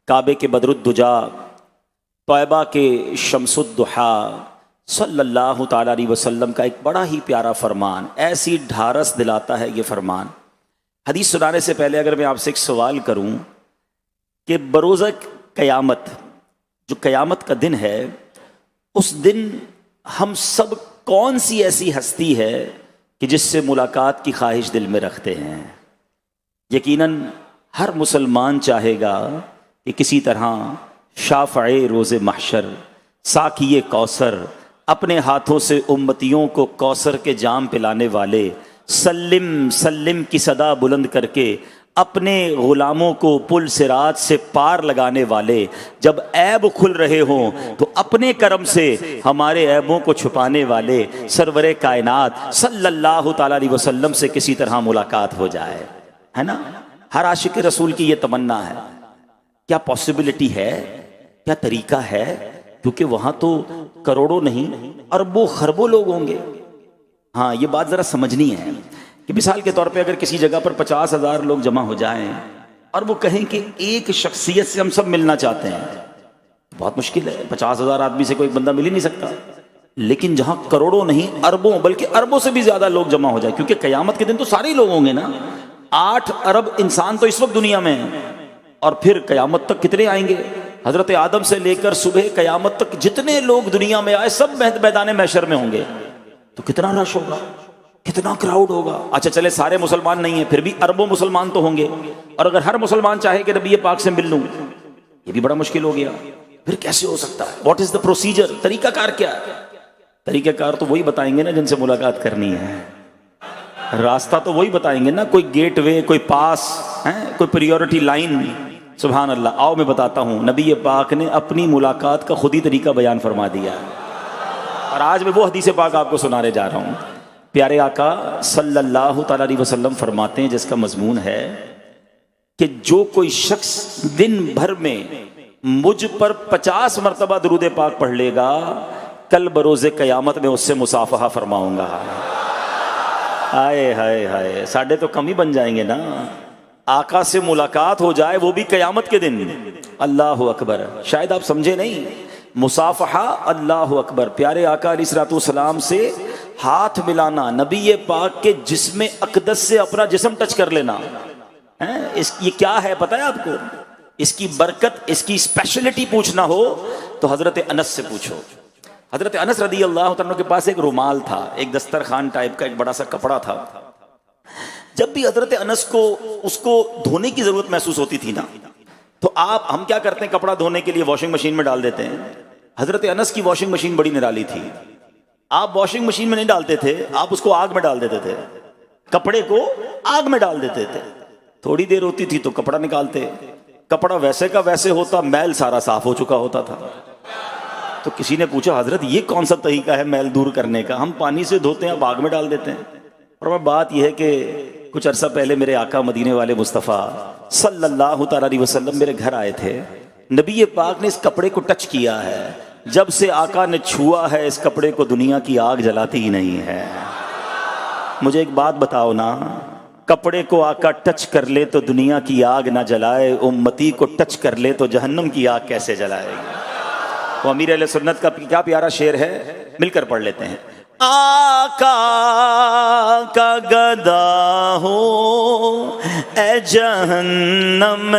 काबे के बदरुद्दुजा, तौबा के शम्सुद्दुहा सल्लल्लाहु ताला अलैहि वसल्लम का एक बड़ा ही प्यारा फरमान, ऐसी ढारस दिलाता है ये फरमान। हदीस सुनाने से पहले अगर मैं आपसे एक सवाल करूं कि बरोज़ क़यामत, जो क़यामत का दिन है, उस दिन हम सब कौन सी ऐसी हस्ती है कि जिससे मुलाकात की ख्वाहिश दिल में रखते हैं? यकीनन हर मुसलमान चाहेगा कि किसी तरह शाफ़ए रोज़े महशर, साक़िए कौसर, अपने हाथों से उम्मतियों को कौसर के जाम पिलाने वाले, सल्लिम सल्लिम की सदा बुलंद करके अपने ग़ुलामों को पुल सिरात से पार लगाने वाले, जब ऐब खुल रहे हों तो अपने करम से हमारे ऐबों को छुपाने वाले सरवरे कायनात सल्लल्लाहु ताला अलैहि वसल्लम से किसी तरह मुलाकात हो जाए, है ना? हर आशिक रसूल की ये तमन्ना है। क्या पॉसिबिलिटी है, क्या तरीका है? क्योंकि वहाँ तो करोड़ों नहीं अरबों खरबों लोग होंगे। हाँ, ये बात ज़रा समझनी है कि मिसाल के तौर पे अगर किसी जगह पर 50,000 लोग जमा हो जाएं और वो कहें कि एक शख्सियत से हम सब मिलना चाहते हैं, बहुत मुश्किल है। 50,000 आदमी से कोई बंदा मिल ही नहीं सकता। लेकिन जहाँ करोड़ों नहीं अरबों, बल्कि अरबों से भी ज़्यादा लोग जमा हो जाए, क्योंकि क़यामत के दिन तो सारे लोग होंगे ना। 8 अरब इंसान तो इस वक्त दुनिया में हैं, और फिर क़यामत तक कितने आएंगे? हज़रत आदम से लेकर सुबह क़यामत तक जितने लोग दुनिया में आए सब मैदान महशर में होंगे। तो कितना रश होगा, कितना क्राउड होगा। अच्छा चले सारे मुसलमान नहीं है, फिर भी अरबों मुसलमान तो होंगे। और अगर हर मुसलमान चाहे कि नबी पाक से मिल लूँ, ये भी बड़ा मुश्किल हो गया। फिर कैसे हो सकता है? What is the procedure? तरीकाकार क्या है? तरीकाकार तो वही बताएंगे ना जिनसे मुलाकात करनी है। रास्ता तो वही बताएंगे ना, कोई गेट वे, कोई पास है, कोई प्रियोरिटी लाइन। सुभान अल्लाह। आओ मैं बताता हूँ, नबी पाक ने अपनी मुलाकात का खुद ही तरीका बयान फरमा दिया है। और आज मैं वो हदीस पाक आपको सुनाने जा रहा हूँ। प्यारे आका सल्लल्लाहु ताला अलैहि वसल्लम फरमाते हैं, जिसका मजमून है कि जो कोई शख्स दिन भर में मुझ पर 50 मरतबा दुरूद पाक पढ़ लेगा, कल बरोज़े क़यामत में उससे मुसाफहा फरमाऊंगा। हाय हाय हाय, साढ़े तो कम ही बन जाएंगे ना। आका से मुलाकात हो जाए, वो भी क़यामत के दिन। अल्लाह अकबर। शायद आप समझे नहीं, मुसाफहा अल्लाह अकबर। प्यारे आका अलैहिस्सलाम से हाथ मिलाना, नबी पाक के जिस्म अक़दस से अपना जिस्म टच कर लेना है। ये क्या है पता है आपको? इसकी बरकत, इसकी स्पेशलिटी पूछना हो तो हज़रत अनस से पूछो। हज़रत अनस रदी अल्लाह तआला के पास एक रुमाल था, एक दस्तरखान टाइप का एक बड़ा सा कपड़ा था। जब भी हज़रत अनस को उसको धोने की ज़रूरत महसूस होती थी ना, तो हम क्या करते हैं, कपड़ा धोने के लिए वॉशिंग मशीन में डाल देते हैं। हज़रत अनस की वॉशिंग मशीन बड़ी निराली थी। आप वॉशिंग मशीन में नहीं डालते थे, आप उसको आग में डाल देते थे। कपड़े को आग में डाल देते थे। थोड़ी देर होती थी तो कपड़ा निकालते, कपड़ा वैसे का वैसे होता, मैल सारा साफ हो चुका होता था। तो किसी ने पूछा, हजरत ये कौन सा तरीका है मैल दूर करने का? हम पानी से धोते हैं, आप आग में डाल देते हैं। और बात यह है कि कुछ अरसा पहले मेरे आका मदीने वाले मुस्तफ़ा सल्लल्लाहु ताला अलैहि वसल्लम मेरे घर आए थे। नबी पाक ने इस कपड़े को टच किया है। जब से आका ने छुआ है इस कपड़े को, दुनिया की आग जलाती ही नहीं है। मुझे एक बात बताओ ना, कपड़े को आका टच कर ले तो दुनिया की आग ना जलाए, उम्मती को टच कर ले तो जहन्नम की आग कैसे जलाएगी? वो अमीर अहले सुन्नत का क्या प्यारा शेर है, मिलकर पढ़ लेते हैं। आका का गदा हो ए जहन्नम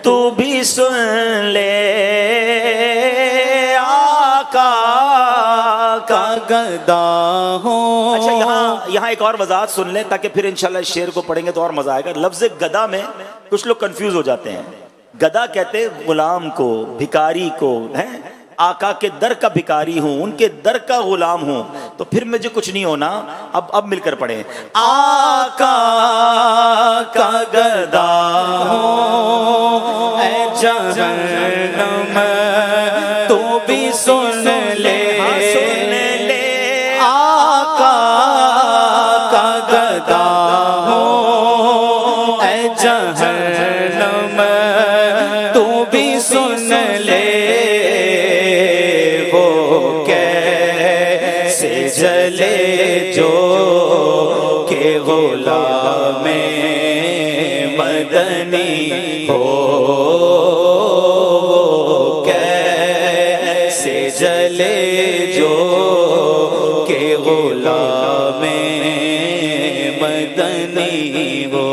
तू भी सुन ले, आका का गदा हो। अच्छा, यहाँ एक और वजाहत सुन ले ताकि फिर इंशाल्लाह इस शेर को पढ़ेंगे तो और मजा आएगा। लफ्ज़ गदा में कुछ लोग कंफ्यूज हो जाते हैं। गदा कहते हैं गुलाम को, भिकारी को, है आका के दर का भिकारी हूं, उनके दर का गुलाम हूं, तो फिर मुझे कुछ नहीं होना। अब मिलकर पढ़े। आका का गदा हो ए जहन्नम तू भी सुन ले, आका का गदा हो ए जहन्नम तू भी सुन ले। जले जो के गुलाम मदनी हो चले जो के गुलामे मदनी हो।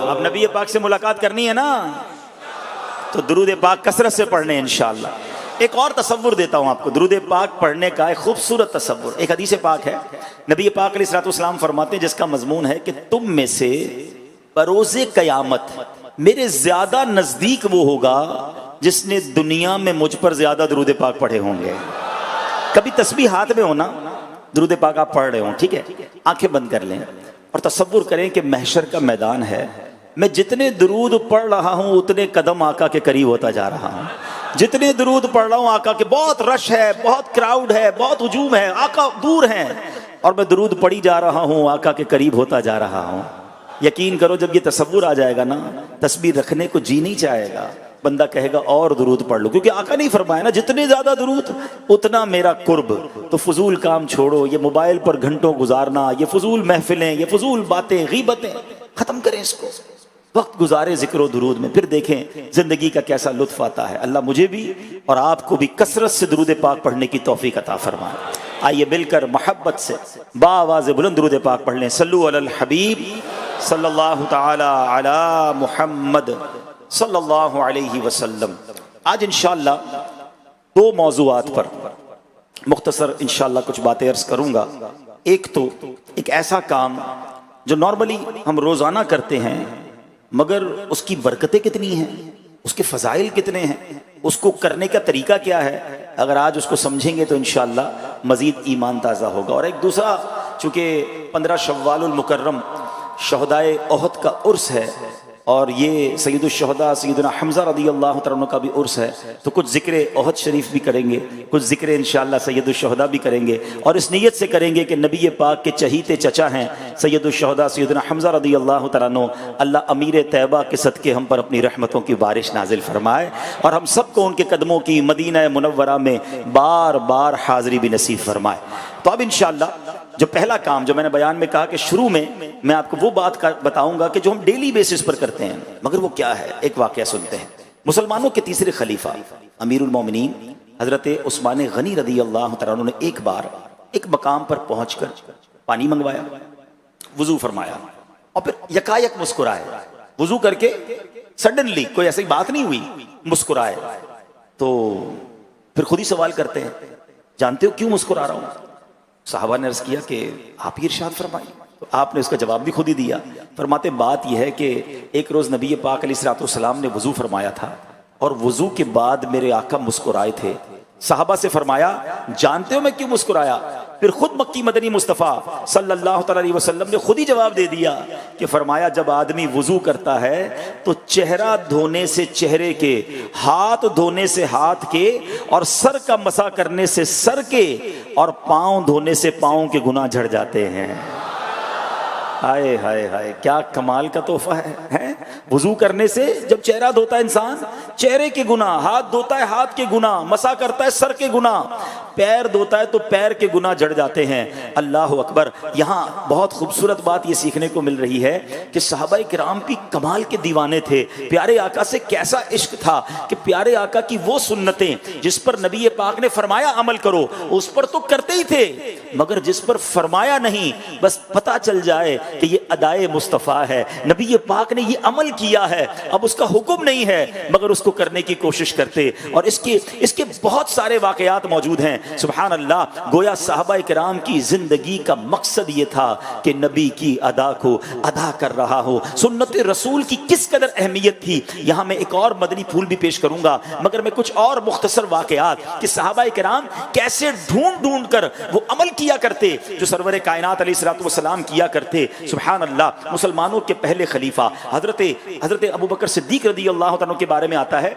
अब नबी पाक से मुलाकात करनी है ना, तो दुरूद पाक कसरत से पढ़ने इंशाअल्लाह। एक और तसव्वुर देता हूं आपको दुरूद पाक पढ़ने का, एक खूबसूरत तसव्वुर। एक हदीस पाक है, नबी पाक अलैहिस्सलाम फरमाते हैं, जिसका मजमून है कि तुम में से बरोज़े क़यामत मेरे ज्यादा नजदीक वो होगा जिसने दुनिया में मुझ पर ज्यादा दुरूद पाक पढ़े होंगे। कभी तस्बीह हाथ में हो ना, दुरूद पाक आप पढ़ रहे हो, ठीक है, आंखें बंद कर लें और तसव्वुर करें कि महशर का मैदान है, मैं जितने दुरूद पढ़ रहा हूं उतने कदम आका के करीब होता जा रहा हूं। जितने दुरूद पढ़ रहा हूं आका के, बहुत रश है, बहुत क्राउड है, बहुत हुजूम है, आका दूर हैं और मैं दुरूद पढ़ी जा रहा हूं, आका के करीब होता जा रहा हूं। यकीन करो जब ये तसव्वुर आ जाएगा ना, तस्बीह रखने को जी नहीं चाहेगा, बंदा कहेगा और दुरूद पढ़ लो, क्योंकि आका नहीं फरमाया ना जितने ज्यादा दुरूद उतना मेरा कुर्ब। तो फजूल काम छोड़ो, ये मोबाइल पर घंटों गुजारना, ये फजूल महफिलें, ये फजूल बातें, गीबतें खत्म करें इसको, वक्त गुजारे जिक्र दुरूद में, फिर देखें जिंदगी का कैसा लुत्फ आता है। अल्लाह मुझे भी और आपको भी कसरत से दुरूद पाक पढ़ने की तौफीक अता फरमाए। आइए मिलकर मोहब्बत से बाआवाज़ बुलंद दुरूद पाक पढ़ लें। सल्लु अलल हबीब सल्लल्लाहु ताला अला मुहम्मद सल्लल्लाहु अलैहि वसल्लम। आज इंशाअल्लाह दो मौज़ूआत पर मुख्तसर इंशाअल्लाह कुछ बातें अर्ज करूंगा। एक तो एक ऐसा काम जो नॉर्मली हम रोजाना करते हैं, मगर उसकी बरकतें कितनी हैं, उसके फ़ज़ाइल कितने हैं, उसको करने का तरीका क्या है, अगर आज उसको समझेंगे तो इंशाअल्लाह मज़ीद ईमान ताज़ा होगा। और एक दूसरा, चूँकि 15 शव्वालुल मुकर्रम शहदाए ओहद का उर्स है और ये सैयदुल शहदा सैयदना हमज़ा रज़ियल्लाहु तआला अन्हु का भी उर्स है, तो कुछ ज़िक्र ओहद शरीफ भी करेंगे, कुछ ज़िक्र इंशाअल्लाह सैयदुल शहदा भी करेंगे और इस नीयत से करेंगे कि नबी पाक के चहीते चचा हैं सैयदुल शहदा सैयदना हमज़ा रज़ियल्लाहु तआला अन्हु, अल्लाह अमीर तैयबा के सदक़े हम पर अपनी रहमतों की बारिश नाजिल फरमाए और हम सबको उनके कदमों की मदीना मुनव्वरा में बार बार हाज़िरी भी नसीब फरमाए। तो अब इंशाअल्लाह जो पहला काम, जो मैंने बयान में कहा कि शुरू में मैं आपको वो बात बताऊंगा कि जो हम डेली बेसिस पर करते हैं, मगर वो क्या है, एक वाकया सुनते हैं। मुसलमानों के तीसरे खलीफा अमीरुल मोमिनीन हजरत उस्मान गनी रज़ियल्लाहु तआला अन्हु ने एक बार एक मकाम पर पहुंचकर पानी मंगवाया, वुजू फरमाया और फिर यकायक मुस्कुराए। वुजू करके सडनली, कोई ऐसी बात नहीं हुई, मुस्कुराए। तो फिर खुद ही सवाल करते हैं, जानते हो क्यों मुस्कुरा रहा हूं? साहबा ने अर्ज किया कि आप ही इरशाद फरमाइए। तो आपने उसका जवाब भी खुद ही दिया। फरमाते बात यह है कि एक रोज़ नबी पाक अलैहिस्सलाम ने वज़ू फरमाया था और वज़ू के बाद मेरे आका मुस्कुराए थे। साहबा से फरमाया, जानते हो मैं क्यों मुस्कुराया? फिर खुद मक्की मदनी मुस्तफ़ा सल्लल्लाहु अलैहि वसल्लम ने खुद ही जवाब दे दिया कि फरमाया, जब आदमी वज़ू करता है तो चेहरा धोने से चेहरे के, हाथ धोने से हाथ के और सर का मसा करने से सर के और पाँव धोने से पाँव के गुनाह झड़ जाते हैं। हाय हाय हाय, क्या कमाल का तोहफा है? वुजू करने से जब चेहरा धोता है इंसान, चेहरे के गुनाह, हाथ धोता है हाथ के गुनाह, मसा करता है सर के गुनाह, पैर धोता है तो पैर के गुनाह जड़ जाते हैं। अल्लाह अकबर। यहाँ बहुत खूबसूरत बात ये सीखने को मिल रही है कि सहाबा किराम भी कमाल के दीवाने थे। प्यारे आका से कैसा इश्क था कि प्यारे आका की वो सुन्नतें जिस पर नबी पाक ने फरमाया अमल करो, उस पर तो करते ही थे, मगर जिस पर फरमाया नहीं, बस पता चल जाए कि ये अदाए मुस्तफ़ा है, नबी पाक ने ये अमल किया है, अब उसका हुक्म नहीं है, मगर उसको करने की कोशिश करते। और इसके बहुत सारे वाकयात मौजूद हैं। सुभान अल्लाह। गोया साहबा किराम की जिंदगी का मकसद ये था कि नबी की अदा को अदा कर रहा हो। सुन्नत रसूल की किस कदर अहमियत थी, यहाँ मैं एक और मदनी फूल भी पेश करूंगा, मगर मैं कुछ और मुख्तसर वाकयात कि साहबा किराम कैसे ढूंढ ढूंढ कर वो अमल किया करते जो सरवर कायनात अलैहिस्सलातु वस्सलाम किया करते। सुभान अल्लाह। मुसलमानों के पहले खलीफा हजरत अबू बकर सिद्दीक रज़ियल्लाहु अन्हु के बारे में आता है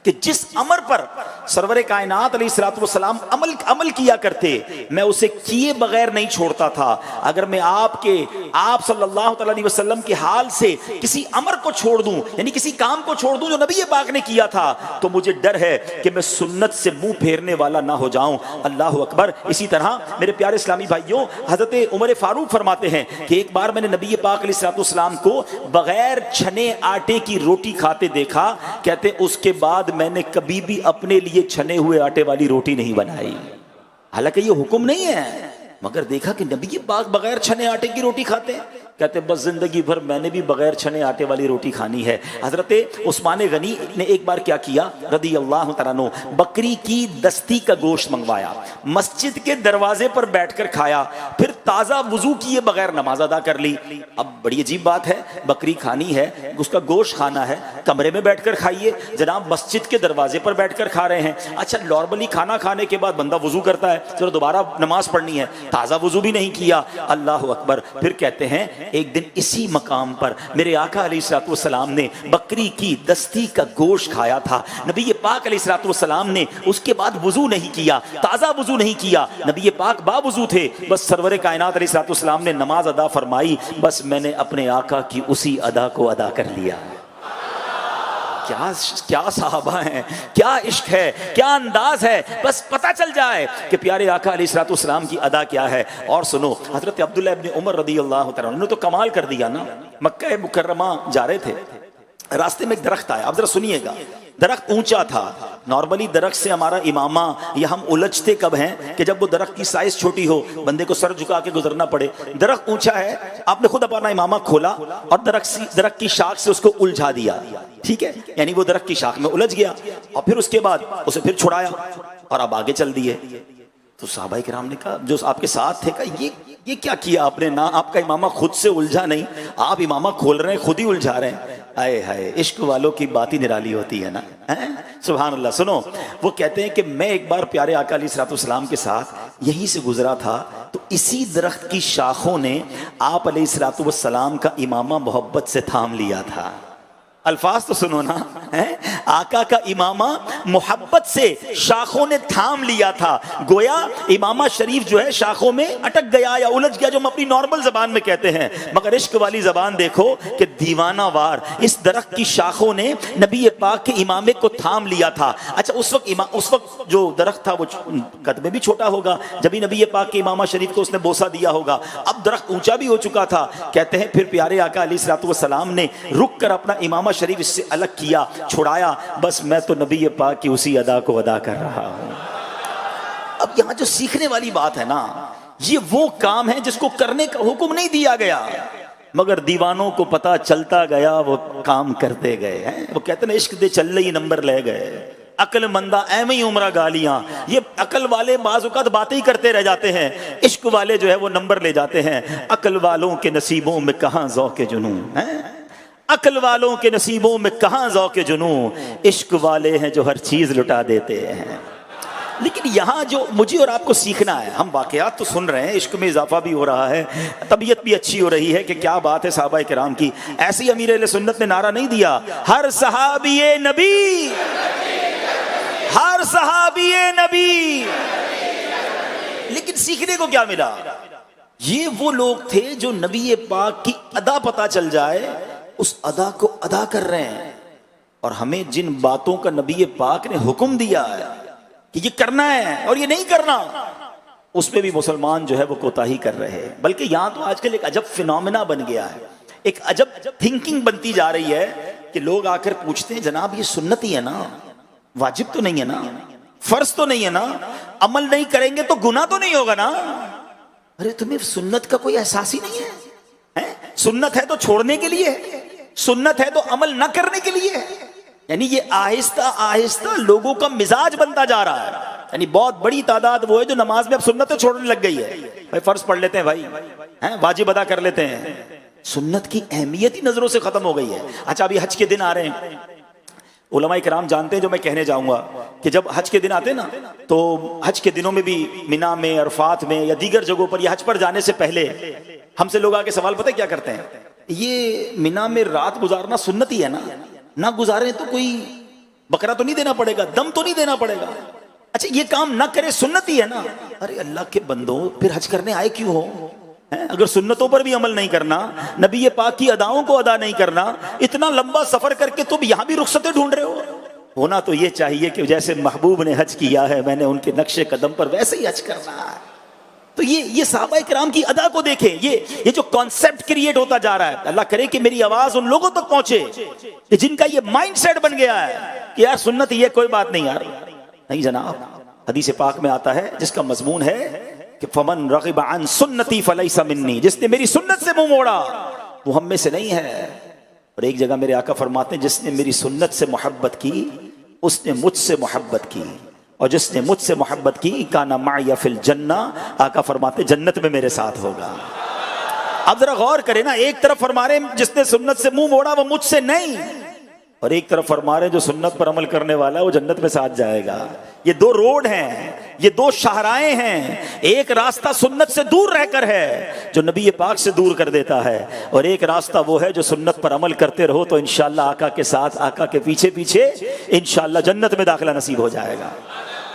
कि जिस अमर पर सरवर कायनात अलैहिस्सलातु वस्सलाम अमल किया करते, मैं उसे किए बगैर नहीं छोड़ता था। अगर मैं आप सल्लल्लाहु अलैहि वसल्लम के हाल से किसी अमर को छोड़ दूं, यानी किसी काम को छोड़ दूं जो नबी पाक ने किया था, तो मुझे डर है कि मैं सुन्नत से मुंह फेरने वाला ना हो जाऊं। अल्लाह अकबर। इसी तरह मेरे प्यारे इस्लामी भाइयों, हजरत उमर फारूक फरमाते हैं कि एक बार मैंने नबी पाक अलैहिस्सलातु वस्सलाम को बगैर छने आटे की रोटी खाते देखा। कहते उसके बाद बाद मैंने कभी भी अपने लिए छने हुए आटे वाली रोटी नहीं बनाई। हालांकि ये हुक्म नहीं है, मगर देखा कि नबी पाक बगैर छने आटे की रोटी खाते हैं। कहते बस जिंदगी भर मैंने भी बगैर छने आटे वाली रोटी खानी है। हजरत उस्मान गनी ने एक बार क्या किया रदी अल्लाह तआला अन्हु, बकरी की दस्ती का गोश्त मंगवाया, मस्जिद के दरवाजे पर बैठकर खाया, फिर ताज़ा वुजू किए बगैर नमाज अदा कर ली। अब बड़ी अजीब बात है, बकरी खानी है, उसका गोश्त खाना है, कमरे में बैठकर खाइए, जनाब मस्जिद के दरवाजे पर बैठकर खा रहे हैं। अच्छा नॉर्मली खाना खाने के बाद बंदा वुजू करता है, चलो दोबारा नमाज पढ़नी है, ताज़ा वुजू भी नहीं किया। अल्लाह अकबर। फिर कहते हैं एक दिन इसी मकाम पर मेरे आका अलैहिस्सलाम ने बकरी की दस्ती का गोश्त खाया था। नबी पाक अलैहिस्सलाम ने उसके बाद वुजू नहीं किया, ताज़ा वुजू नहीं किया, नबी पाक बावुजू थे। बस सरवरे कायनात अलैहिस्सलाम ने नमाज अदा फरमाई, बस मैंने अपने आका की उसी अदा को अदा कर लिया। क्या साहबा हैं, क्या इश्क है, क्या अंदाज है, बस पता चल जाए कि प्यारे आका अलैहिस्सलाम की अदा क्या है। और सुनो, हजरत अब्दुल्लाह इब्न उमर रदी अल्लाह तआला अन्हु ने तो कमाल कर दिया ना। मक्का मुकर्रमा जा रहे थे, रास्ते में एक दरख्त आया। अब जरा सुनिएगा, दरख्त ऊंचा था। नॉर्मली दरख्त से हमारा इमामा या हम उलझते कब हैं कि जब वो दरख्त की साइज छोटी हो, बंदे को सर झुका के गुजरना पड़े। दरख्त ऊंचा है, आपने खुद अपना इमामा खोला और दरख्त की शाख से उसको उलझा दिया, ठीक है, यानी वो दरख्त की शाख में उलझ गया और फिर उसके बाद उसे फिर छुड़ाया और अब आगे चल दिए। तो सहाबाए किराम ने कहा, जो आपके साथ थे, कहा ये क्या किया आपने, ना आपका इमामा खुद से उलझा नहीं, आप इमामा खोल रहे हैं, खुद ही उलझा रहे हैं। आए हाय, इश्क वालों की बात ही निराली होती है ना, सुभान अल्लाह। सुनो, वो कहते हैं कि मैं एक बार प्यारे आका अलैहिस्सलाम के साथ यहीं से गुजरा था, तो इसी दरख्त की शाखों ने आप अलैहिस्सलाम का इमामा मोहब्बत से थाम लिया था। अल्फाज तो सुनो ना, है आका का इमामा मोहब्बत से शाखों ने थाम लिया था। गोया इमामा शरीफ जो है शाखों में अटक गया या उलझ गया, जो हम अपनी नॉर्मल जबान में कहते हैं, मगर इश्क वाली जबान देखो कि दीवाना वार इस दरख्त की शाखों ने नबी पाक के इमामे को थाम लिया था। अच्छा उस वक्त जो दरख्त था वो कद में भी छोटा होगा, जब भी नबी पाक के इमामा शरीफ को उसने बोसा दिया होगा। अब दरख्त ऊंचा भी हो चुका था। कहते हैं फिर प्यारे आका अलैहिस्सलाम ने रुक कर अपना इमामा शरीफ इससे अलग किया, छुड़ाया, बस मैं तो नबी पाक की उसी अदा को अदा कर रहा हूं। अब यहां जो सीखने वाली बात है ना, ये वो काम है जिसको करने का हुक्म नहीं दिया गया, मगर दीवानों को पता चलता गया, वो काम करते गए हैं। वो कहते ना इश्क दे चल ही नंबर ले गए, अक्लमंदा एवं ही उम्र गालियां। ये अकल वाले बाज़-औक़ात बातें ही करते रह जाते हैं, इश्क वाले जो है वो नंबर ले जाते हैं। अकल वालों के नसीबों में कहां ज़ौक़ जुनून है, अकल वालों के नसीबों में कहां ज़ौक़ जुनून, इश्क वाले हैं जो हर चीज लुटा देते हैं। लेकिन यहाँ जो मुझे और आपको सीखना है, हम वाक़यात तो सुन रहे हैं, इश्क में इजाफा भी हो रहा है, तबीयत भी अच्छी हो रही है कि क्या बात है सहाबाए किराम की। ऐसी अमीर अहले सुन्नत ने नारा नहीं दिया, हर सहाबी नबी, हर सहाबी नबी। लेकिन सीखने को क्या मिला? ये वो लोग थे जो नबी पाक की अदा पता चल जाए उस अदा को अदा कर रहे हैं। और हमें जिन बातों का नबी पाक ने हुक्म दिया है कि ये करना है और ये नहीं करना, उसमें भी मुसलमान जो है वो कोताही कर रहे हैं। बल्कि यहाँ तो आजकल एक अजब फिनोमेना बन गया है, एक अजब थिंकिंग बनती जा रही है कि लोग आकर पूछते हैं जनाब ये सुन्नत ही है ना, वाजिब तो नहीं है ना, फर्ज तो नहीं है ना, अमल नहीं करेंगे तो गुनाह तो नहीं होगा ना। अरे तुम्हें सुन्नत का कोई एहसास ही नहीं है, सुन्नत है तो छोड़ने के लिए है, सुन्नत है तो अमल न करने के लिए है। यानी ये आहिस्ता आहिस्ता लोगों का मिजाज बनता जा रहा है। यानी बहुत बड़ी तादाद वो है जो नमाज में अब सुन्नतें छोड़ने लग गई है। भाई फर्ज पढ़ लेते हैं, भाई हैं, वाजिब अदा कर लेते हैं, सुन्नत की अहमियत ही नजरों से खत्म हो गई है। अच्छा अभी हज के दिन आ रहे हैं, उलमाए किराम जानते हैं जो मैं कहने जाऊंगा कि जब हज के दिन आते हैं ना, तो हज के दिनों में भी मिना में, अरफात में या दीगर जगहों पर, या हज पर जाने से पहले हमसे लोग आके सवाल पता है क्या करते हैं, ये मिना में रात गुजारना सुन्नत ही है ना गुजारे तो कोई बकरा तो नहीं देना पड़ेगा, दम तो नहीं देना पड़ेगा, अच्छा ये काम ना करे सुन्नत ही है ना। अरे अल्लाह के बंदो, फिर हज करने आए क्यों हो? अगर सुन्नतों पर भी अमल नहीं करना, नबी पाक की अदाओं को अदा नहीं करना, इतना लंबा सफर करके तुम यहां भी रुखसतें ढूंढ रहे हो। होना तो ये चाहिए कि जैसे महबूब ने हज किया है, मैंने उनके नक्शे कदम पर वैसे ही हज करना है। तो ये सहाबाए किराम की अदा को देखें, ये जो कॉन्सेप्ट क्रिएट होता जा रहा है, अल्लाह करे कि मेरी आवाज उन लोगों तक पहुंचे कि जिनका ये माइंडसेट बन गया है कि यार सुन्नत ये कोई बात नहीं यार, नहीं जनाब। हदीस पाक में आता है जिसका मजमून है कि फमन रग़िब अन सुन्नती फलैसा मिन्नी, जिसने मेरी सुन्नत से मुंह मोड़ा वो हम में से नहीं है। और एक जगह मेरे आका फरमाते हैं जिसने मेरी सुन्नत से मोहब्बत की उसने मुझसे मोहब्बत की, और जिसने मुझसे मोहब्बत की काना माया फिल जन्ना, आका फरमाते जन्नत में मेरे साथ होगा। अब जरा गौर करें ना, एक तरफ फरमा रहे जिसने सुन्नत से मुंह मोड़ा वो मुझसे नहीं, और एक तरफ फरमा रहे जो सुन्नत पर अमल करने वाला है वो जन्नत में साथ जाएगा। ये दो रोड हैं, ये दो शाहराएं हैं। एक रास्ता सुन्नत से दूर रहकर है जो नबी पाक से दूर कर देता है, और एक रास्ता वो है जो सुन्नत पर अमल करते रहो तो इंशाअल्लाह आका के साथ, आका के पीछे पीछे इंशाअल्लाह जन्नत में दाखिला नसीब हो जाएगा।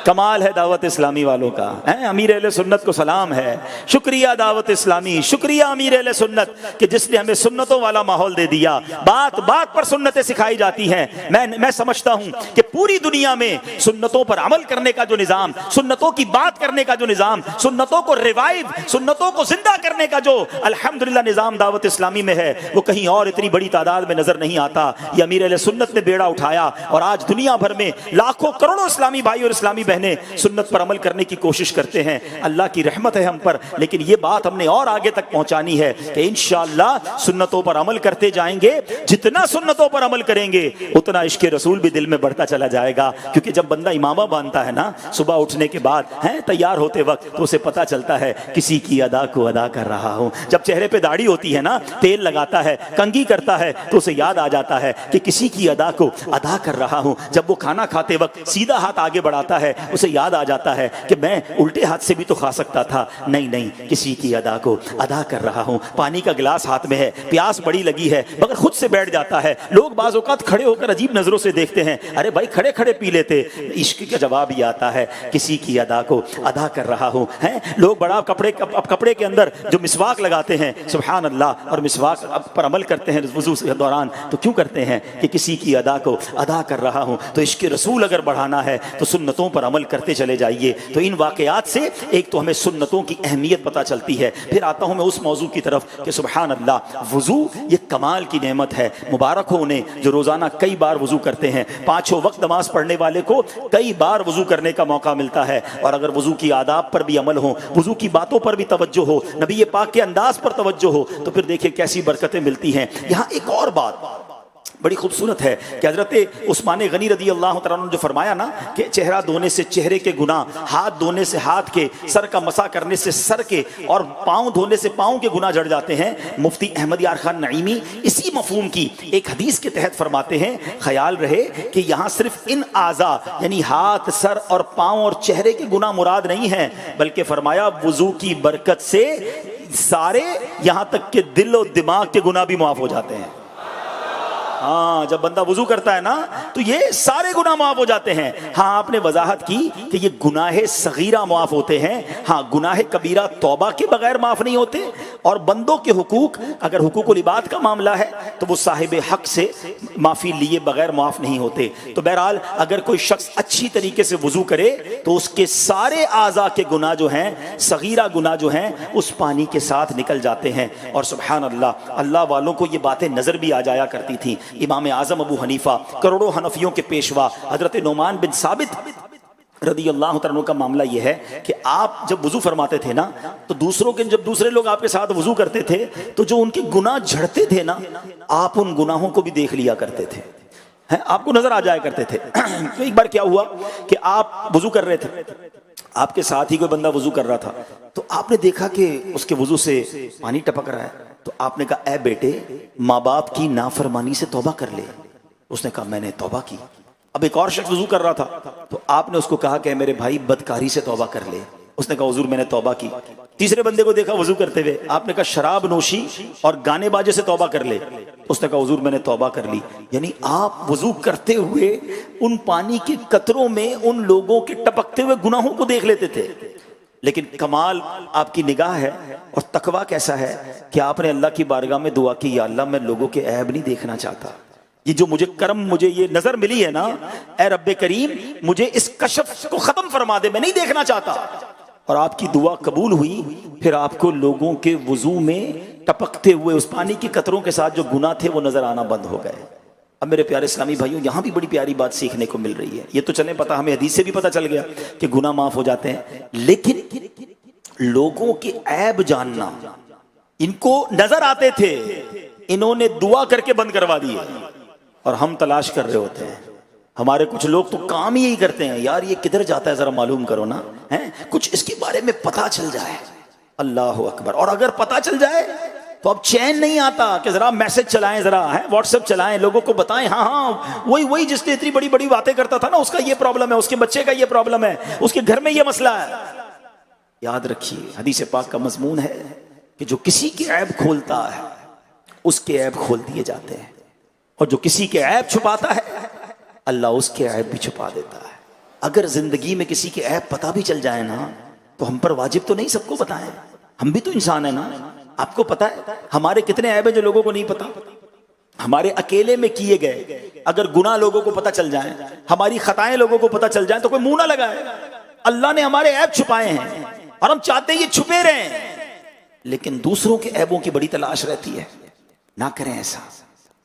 कमाल है दावत इस्लामी वालों का, है अमीर अहले सुन्नत को सलाम है। शुक्रिया दावत इस्लामी, शुक्रिया अमीर अहले सुन्नत कि जिसने हमें सुन्नतों वाला माहौल दे दिया। बात बात पर सुन्नतें सिखाई जाती हैं। मैं समझता हूं कि पूरी दुनिया में सुन्नतों पर अमल करने का जो निज़ाम, सुन्नतों की बात करने का जो निज़ाम, सुन्नतों को रिवाइव, सुन्नतों को जिंदा करने का जो अल्हम्दुलिल्लाह निज़ाम दावत इस्लामी में है वो कहीं और इतनी बड़ी तादाद में नजर नहीं आता। ये अमीर अहले सुन्नत ने बेड़ा उठाया और आज दुनिया भर में लाखों करोड़ों इस्लामी भाई और इस्लामी सुन्नत पर अमल करने की कोशिश करते हैं। अल्लाह की रहमत है हम पर, लेकिन ये बात हमने और आगे तक पहुंचानी है कि इंशाअल्लाह सुन्नतों पर अमल करते जाएंगे। जितना सुन्नतों पर अमल करेंगे उतना इश्क़ रसूल भी दिल में बढ़ता चला जाएगा। क्योंकि जब बंदा इमामा बांधता है ना सुबह उठने के बाद, है तैयार होते वक्त, तो उसे पता चलता है किसी की अदा को अदा कर रहा हूं। जब चेहरे पे दाढ़ी होती है ना, तेल लगाता है, कंघी करता है, तो उसे याद आ जाता है कि किसी की अदा को अदा कर रहा हूं। जब वो खाना खाते वक्त सीधा हाथ आगे बढ़ाता है उसे याद आ जाता है कि मैं उल्टे हाथ से भी तो खा सकता था, नहीं नहीं किसी की अदा को अदा कर रहा हूं। पानी का गिलास हाथ में है, प्यास बड़ी लगी है मगर खुद से बैठ जाता है। लोग बाज़ औक़ात खड़े होकर अजीब नजरों से देखते हैं, अरे भाई खड़े खड़े पी लेते। इश्क का जवाब ये आता है किसी की अदा को अदा कर रहा हूं। हैं लोग बड़ा कपड़े के अंदर जो मिसवाक लगाते हैं, सुभान अल्लाह, और मिसवाक पर अमल करते हैं वुज़ू के दौरान, तो क्यों करते हैं कि किसी की अदा को अदा कर रहा हूं। तो इश्क़ रसूल अगर बढ़ाना है तो सुन्नतों पर अमल करते चले जाइए। तो इन वाक़यात से एक तो हमें सुन्नतों की अहमियत पता चलती है। फिर आता हूं मैं उस मौजू की तरफ कि सुभान अल्लाह, वुज़ू ये कमाल की नेमत है। मुबारक हो उन्हें जो रोज़ाना कई बार वुज़ू करते हैं। पाँचों वक्त नमाज पढ़ने वाले को कई बार वुज़ू करने का मौका मिलता है। और अगर वुज़ू की आदाब पर भी अमल हो, वुज़ू की बातों पर भी तवज्जो हो, नबी पाक के अंदाज पर तवज्जो हो, तो फिर देखिए कैसी बरकतें मिलती हैं। यहाँ एक और बात बड़ी खूबसूरत है कि हज़रत उस्मान गनी रज़ी अल्लाह तआला अन्हु जो फरमाया ना कि चेहरा धोने से चेहरे के गुनाह, हाथ धोने से हाथ के, सर का मसा करने से सर के, और पाँव धोने से पाँव के गुनाह झड़ जाते हैं। मुफ्ती अहमद यार खान नईमी इसी मफहूम की एक हदीस के तहत फरमाते हैं, ख्याल रहे कि यहाँ सिर्फ इन आज़ा यानी हाथ, सर और पाँव और चेहरे के गुनाह मुराद नहीं है, बल्कि फरमाया वुज़ू की बरकत से सारे, यहाँ तक के दिल और दिमाग के गुनाह भी माफ़ हो जाते हैं। हाँ, जब बंदा वुज़ू करता है ना तो ये सारे गुनाह माफ हो जाते हैं। हाँ, आपने वजाहत की कि ये गुनाह सगीरा माफ होते हैं। हाँ, गुनाह कबीरा तौबा के बगैर माफ नहीं होते। और बंदों के हुकूक, अगर हुकूकुल इबाद का मामला है तो वो साहिब हक से माफ़ी लिए बगैर माफ नहीं होते। तो बहरहाल अगर कोई शख्स अच्छी तरीके से वुज़ू करे तो उसके सारे आज़ा के गुनाह जो हैं, सगीरा गुनाह जो हैं, उस पानी के साथ निकल जाते हैं। और सुभान अल्लाह, अल्लाह वालों को ये बातें नज़र भी आ जाया करती थी। इमाम आज़म अबू हनीफा, करोड़ों हनफियों के पेशवा हज़रत नोमान बिन साबित रज़ी अल्लाह तआला का मामला यह है कि आप जब वुज़ू फरमाते थे ना तो दूसरों के, जब दूसरे लोग आपके साथ वुज़ू करते थे तो जो उनके गुनाह झड़ते थे ना, आप उन गुनाहों को भी देख लिया करते थे, हैं, आपको नजर आ जाया करते थे। तो एक बार क्या हुआ कि आप वुज़ू कर रहे थे, आपके साथ ही कोई बंदा वुज़ू कर रहा था, तो आपने देखा कि उसके वुज़ू से पानी टपक रहा है। तो आपने कहा, ऐ बेटे, माँ बाप की नाफरमानी से तौबा कर ले। उसने कहा, मैंने तौबा की। अब एक और शख्स वुज़ू कर रहा था तो आपने उसको कहा कि मेरे भाई बदकारी से तौबा कर ले। उसने कहा, हुजूर मैंने तौबा की। तीसरे बंदे को देखा वुज़ू करते हुए, आपने कहा शराब नोशी और गाने बाजे से तौबा कर ले। उसने कहा, हुजूर मैंने तौबा कर ली। यानी आप वुज़ू करते हुए उन पानी के कतरों में उन लोगों के टपकते हुए गुनाहों को देख लेते थे। लेकिन कमाल आपकी निगाह है और तकवा कैसा है कि आपने अल्लाह की बारगाह में दुआ की, या अल्लाह मैं लोगों के ऐब नहीं देखना चाहता। ये जो मुझे करम, मुझे ये नजर मिली है ना, ऐ रब्बे करीम मुझे इस कशफ को खत्म फरमा दे, मैं नहीं देखना चाहता। और आपकी दुआ कबूल हुई। फिर आपको लोगों के वुज़ू में टपकते हुए उस पानी के कतरों के साथ जो गुनाह थे वो नजर आना बंद हो गए। अब मेरे प्यारे इस्लामी भाइयों, यहाँ भी बड़ी प्यारी बात सीखने को मिल रही है। ये तो चले पता, हमें हदीस से भी पता चल गया कि गुनाह माफ हो जाते हैं, लेकिन लोगों के ऐब जानना, इनको नजर आते थे, इन्होंने दुआ करके बंद करवा दिए और हम तलाश कर रहे होते हैं। हमारे कुछ लोग तो काम ही यही करते हैं, यार ये किधर जाता है जरा मालूम करो ना, है कुछ इसके बारे में पता चल जाए। अल्लाह अकबर। और अगर पता चल जाए तो अब चैन नहीं आता कि जरा मैसेज चलाएं, जरा है व्हाट्सएप चलाएं, लोगों को बताएं, हाँ हाँ वही जिसने इतनी बड़ी बड़ी बातें करता था ना, उसका ये प्रॉब्लम है, उसके बच्चे का ये प्रॉब्लम है, उसके घर में ये मसला है। याद रखिए, हदीस पाक का मजमून है कि जो किसी के ऐब खोलता है उसके ऐब खोल दिए जाते हैं, और जो किसी के ऐब छुपाता है अल्लाह उसके ऐब भी छुपा देता है। अगर जिंदगी में किसी के ऐब पता भी चल जाए ना, तो हम पर वाजिब तो नहीं सबको बताएं, हम भी तो इंसान है ना। आपको पता है हमारे कितने ऐब है जो लोगों को नहीं पता। हमारे अकेले में किए गए अगर गुनाह लोगों को पता चल जाए, हमारी खताएं लोगों को पता चल जाए, तो कोई मुंह ना लगाए। अल्लाह ने हमारे ऐब छुपाए हैं और हम चाहते हैं ये छुपे रहें, लेकिन दूसरों के ऐबों की बड़ी तलाश रहती है। ना करें ऐसा।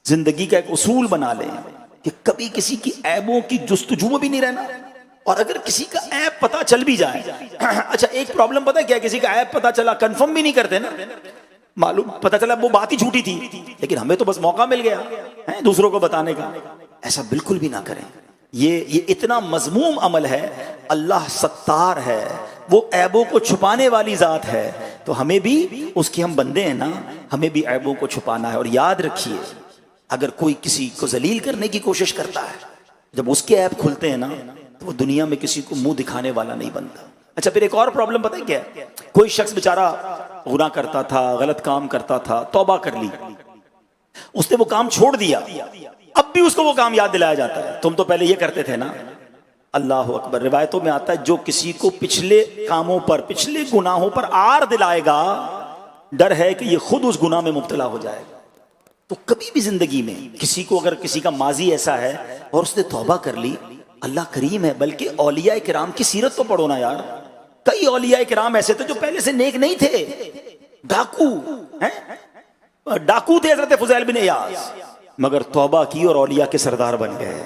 जिंदगी का एक उसूल बना लें कि कभी किसी की ऐबों की जुस्तजू में भी नहीं रहना, और अगर किसी का ऐब पता चल भी जाए, अच्छा एक प्रॉब्लम पता है क्या, किसी का ऐब पता चला कंफर्म भी नहीं करते ना, मालूम पता चला वो बात ही झूठी थी, लेकिन हमें तो बस मौका मिल गया है दूसरों को बताने का। ऐसा बिल्कुल भी ना करें। ये इतना मजमूम अमल है। अल्लाह सत्तार है, वो ऐबों को छुपाने वाली जात है, तो हमें भी उसके हम बंदे हैं ना, हमें भी ऐबों को छुपाना है। और याद रखिए, अगर कोई किसी को जलील करने की कोशिश करता है, जब उसके ऐब खुलते हैं ना, तो वो दुनिया में किसी को मुंह दिखाने वाला नहीं बनता। अच्छा फिर एक और प्रॉब्लम पता है क्या, कोई शख्स बेचारा गुनाह करता था, गलत काम करता था, तौबा कर ली, उसने वो काम छोड़ दिया, अब भी उसको वो काम याद दिलाया जाता है, तुम तो पहले ये करते थे ना। अल्लाह अकबर। रिवायतों में आता है जो किसी को पिछले कामों पर, पिछले गुनाहों पर आर दिलाएगा, डर है कि ये खुद उस गुनाह में मुब्तला हो जाएगा। तो कभी भी जिंदगी में किसी को, अगर किसी का माजी ऐसा है और उसने तौबा कर ली, अल्लाह करीम है। बल्कि औलिया किराम की सीरत तो पढ़ो ना यार, कई औलिया किराम ऐसे थे जो पहले से नेक नहीं थे, डाकू हैं, डाकू थे हज़रत फुज़ैल बिन इयाज़, मगर तौबा की और औलिया के सरदार बन गए।